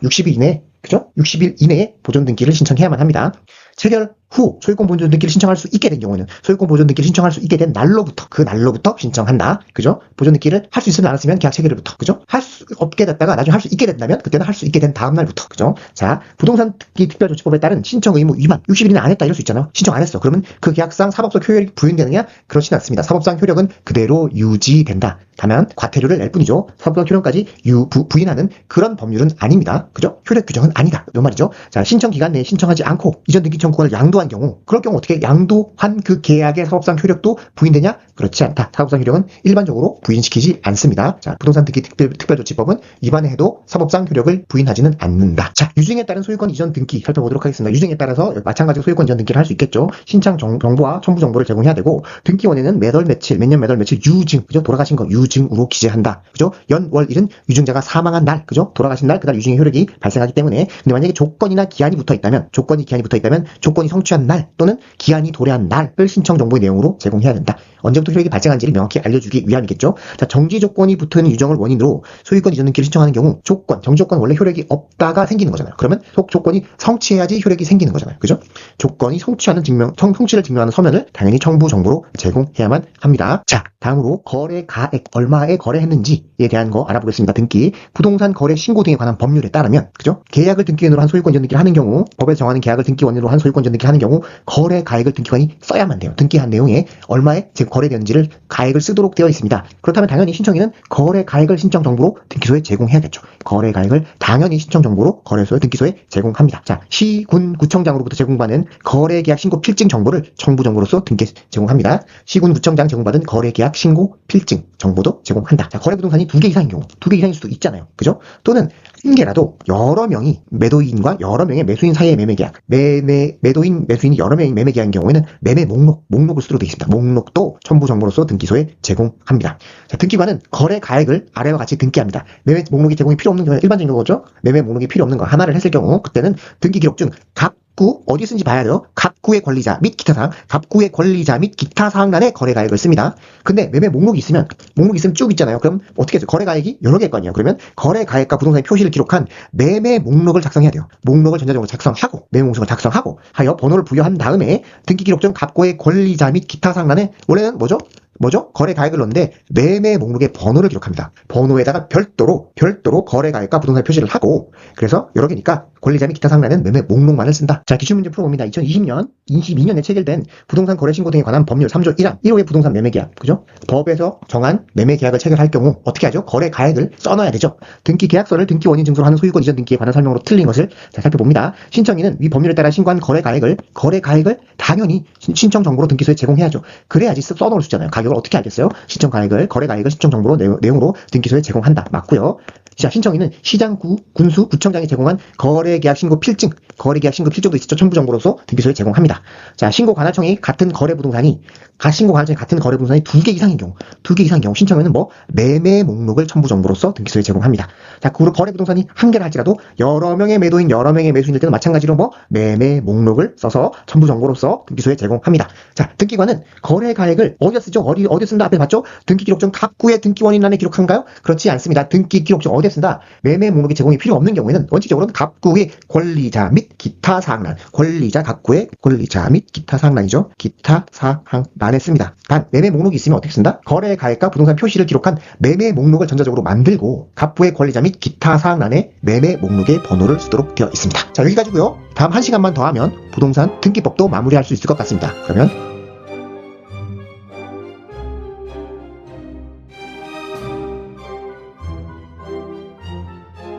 60일 이내에 그죠? 60일 이내에 보존 등기를 신청해야만 합니다. 체결 후 소유권 보존 등기를 신청할 수 있게 된 경우에는 소유권 보존 등기를 신청할 수 있게 된 날로부터 그 날로부터 신청한다. 그죠? 보존 등기를 할 수 있으면 안 했으면 계약 체결일부터. 그죠? 할 수 없게 됐다가 나중에 할 수 있게 된다면 그때는 할 수 있게 된 다음 날부터. 그죠? 자, 부동산 등기 특별조치법에 따른 신청 의무 위반 60일이나 안 했다 이럴 수 있잖아요. 신청 안 했어. 그러면 그 계약상 사법적 효력이 부인되느냐? 그렇진 않습니다. 사법상 효력은 그대로 유지된다. 다만 과태료를 낼 뿐이죠. 사법적 효력까지 부인하는 그런 법률은 아닙니다. 그죠? 효력 규정은 아니다. 이 말이죠. 자, 신청 기간 내에 신청하지 않고 이전 등기 청구권을 양도한 경우 그럴 경우 어떻게 양도한 그 계약의 사법상 효력도 부인되냐? 그렇지 않다. 사법상 효력은 일반적으로 부인시키지 않습니다. 자, 부동산 등기 특별조치법은 위반해도 사법상 효력을 부인하지는 않는다. 자, 유증에 따른 소유권 이전 등기 살펴보도록 하겠습니다. 유증에 따라서 마찬가지로 소유권 이전 등기를 할 수 있겠죠. 신청 정보와 첨부 정보를 제공해야 되고 등기원에는 몇 년 몇 월 며칠 유증, 그죠? 돌아가신 거 유증으로 기재한다. 그죠? 연, 월, 일은 유증자가 사망한 날, 그죠? 돌아가신 날, 그날 유증의 효력이 발생하기 때문에 근데 만약에 조건이 기한이 붙어 있다면 조건이 성취한 날 또는 기한이 도래한 날을 신청 정보의 내용으로 제공해야 된다. 언제부터 효력이 발생한지를 명확히 알려주기 위함이겠죠. 자, 정지 조건이 붙은 유정을 원인으로 소유권 이전 등기를 신청하는 경우 정지 조건 원래 효력이 없다가 생기는 거잖아요. 그러면 조건이 성취해야지 효력이 생기는 거잖아요. 그죠? 조건이 성취를 증명하는 서면을 당연히 첨부 정보로 제공해야만 합니다. 자, 다음으로 거래 가액 얼마에 거래했는지에 대한 거 알아보겠습니다. 등기, 부동산 거래 신고 등에 관한 법률에 따르면 그죠? 계약을 등기원으로 한 소유권 이전 등기를 하는 경우 법에서 정하는 계약을 등기원으로 한 소유권 이전 등기를 하는 경우 거래 가액을 등기관이 써야만 돼요. 등기한 내용에 얼마에 거래되는지를 가액을 쓰도록 되어 있습니다. 그렇다면 당연히 신청인은 거래 가액을 신청 정보로 등기소에 제공해야겠죠. 거래 가액을 당연히 신청 정보로 거래소에 등기소에 제공합니다. 자, 시, 군, 구청장으로부터 제공받는 거래 계약 신고 필증 정보를 첨부 정보로서 등기에 제공합니다. 시군 구청장 제공받은 거래 계약 신고 필증 정보도 제공한다. 자, 거래 부동산이 2개 이상인 경우, 2개 이상일 수도 있잖아요. 그죠? 또는 한 개라도 여러 명이 매도인과 여러 명의 매수인 사이의 매매 계약, 매도인, 매수인이 여러 명이 매매 계약인 경우에는 매매 목록을 쓰도록 되어 있습니다. 목록도 첨부 정보로서 등기소에 제공합니다. 자, 등기관은 거래 가액을 아래와 같이 등기합니다. 매매 목록이 제공이 필요 없는 경우에 일반적인 거죠. 매매 목록이 필요 없는 거 하나를 했을 경우 그때는 등기 기록 중 갑구 어디 쓴지 봐야 돼요. 갑구 갑구의 권리자 및 기타 사항, 갑구의 권리자 및 기타 사항란에 거래가액을 씁니다. 근데 매매 목록이 있으면 쭉 있잖아요. 그럼 어떻게 해서 거래가액이 여러 개일 거 아니에요. 그러면 거래가액과 부동산의 표시를 기록한 매매 목록을 작성해야 돼요. 목록을 전자적으로 작성하고 매매 목록을 작성하고 하여 번호를 부여한 다음에 등기기록전 갑구의 권리자 및 기타 사항란에 원래는 뭐죠? 거래가액을 넣는데 매매 목록의 번호를 기록합니다. 번호에다가 별도로 거래가액과 부동산 표시를 하고, 그래서 여러 개니까 권리자 및 기타 사항란은 매매 목록만을 쓴다. 자, 기출문제 풀어봅니다. 2022년에 체결된 부동산 거래 신고 등에 관한 법률 3조 1항 1호의 부동산 매매계약, 그죠? 법에서 정한 매매계약을 체결할 경우 어떻게 하죠? 거래가액을 써놔야 되죠. 등기계약서를 등기 원인 증서로 하는 소유권 이전 등기에 관한 설명으로 틀린 것을 자, 살펴봅니다. 신청인은 위 법률에 따라 신고한 거래가액을 당연히 신청 정보로 등기소에 제공해야죠. 그래야지 써놓을 수 있잖아요. 가격을 어떻게 알겠어요? 거래가액을 신청 정보로 내용으로 등기소에 제공한다. 맞고요. 자, 신청인은 시장구, 군수, 구청장이 제공한 거래계약 신고 필증, 거래계약 신고 필증도 있죠. 첨부 정보로서 등기소에 제공합니다. 자, 신고 관할청이 같은 거래 부동산이 두 개 이상인 경우 신청인은 매매 목록을 첨부 정보로서 등기소에 제공합니다. 자, 그 거래 부동산이 한 개를 할지라도 여러 명의 매도인, 여러 명의 매수인일 때는 마찬가지로 매매 목록을 써서 첨부 정보로서 등기소에 제공합니다. 자, 등기관은 거래가액을 어디다 쓰죠? 어디 쓴다? 앞에 봤죠? 등기기록전 갑구의 등기원인란에 기록한가요? 그렇지 않습니다. 등기기록전 어디에 쓴다? 매매 목록의 제공이 필요 없는 경우에는 원칙적으로는 갑구의 권리자 및 기타 사항란, 갑구의 권리자 및 기타 사항란이죠. 기타 사항란에 씁니다. 단 매매 목록이 있으면 어떻게 쓴다? 거래가액과 부동산 표시를 기록한 매매 목록을 전자적으로 만들고 갑구의 권리자 및 기타 사항란에 매매 목록의 번호를 쓰도록 되어 있습니다. 자, 여기까지고요. 다음 1시간만 더 하면 부동산 등기법도 마무리할 수 있을 것 같습니다. 그러면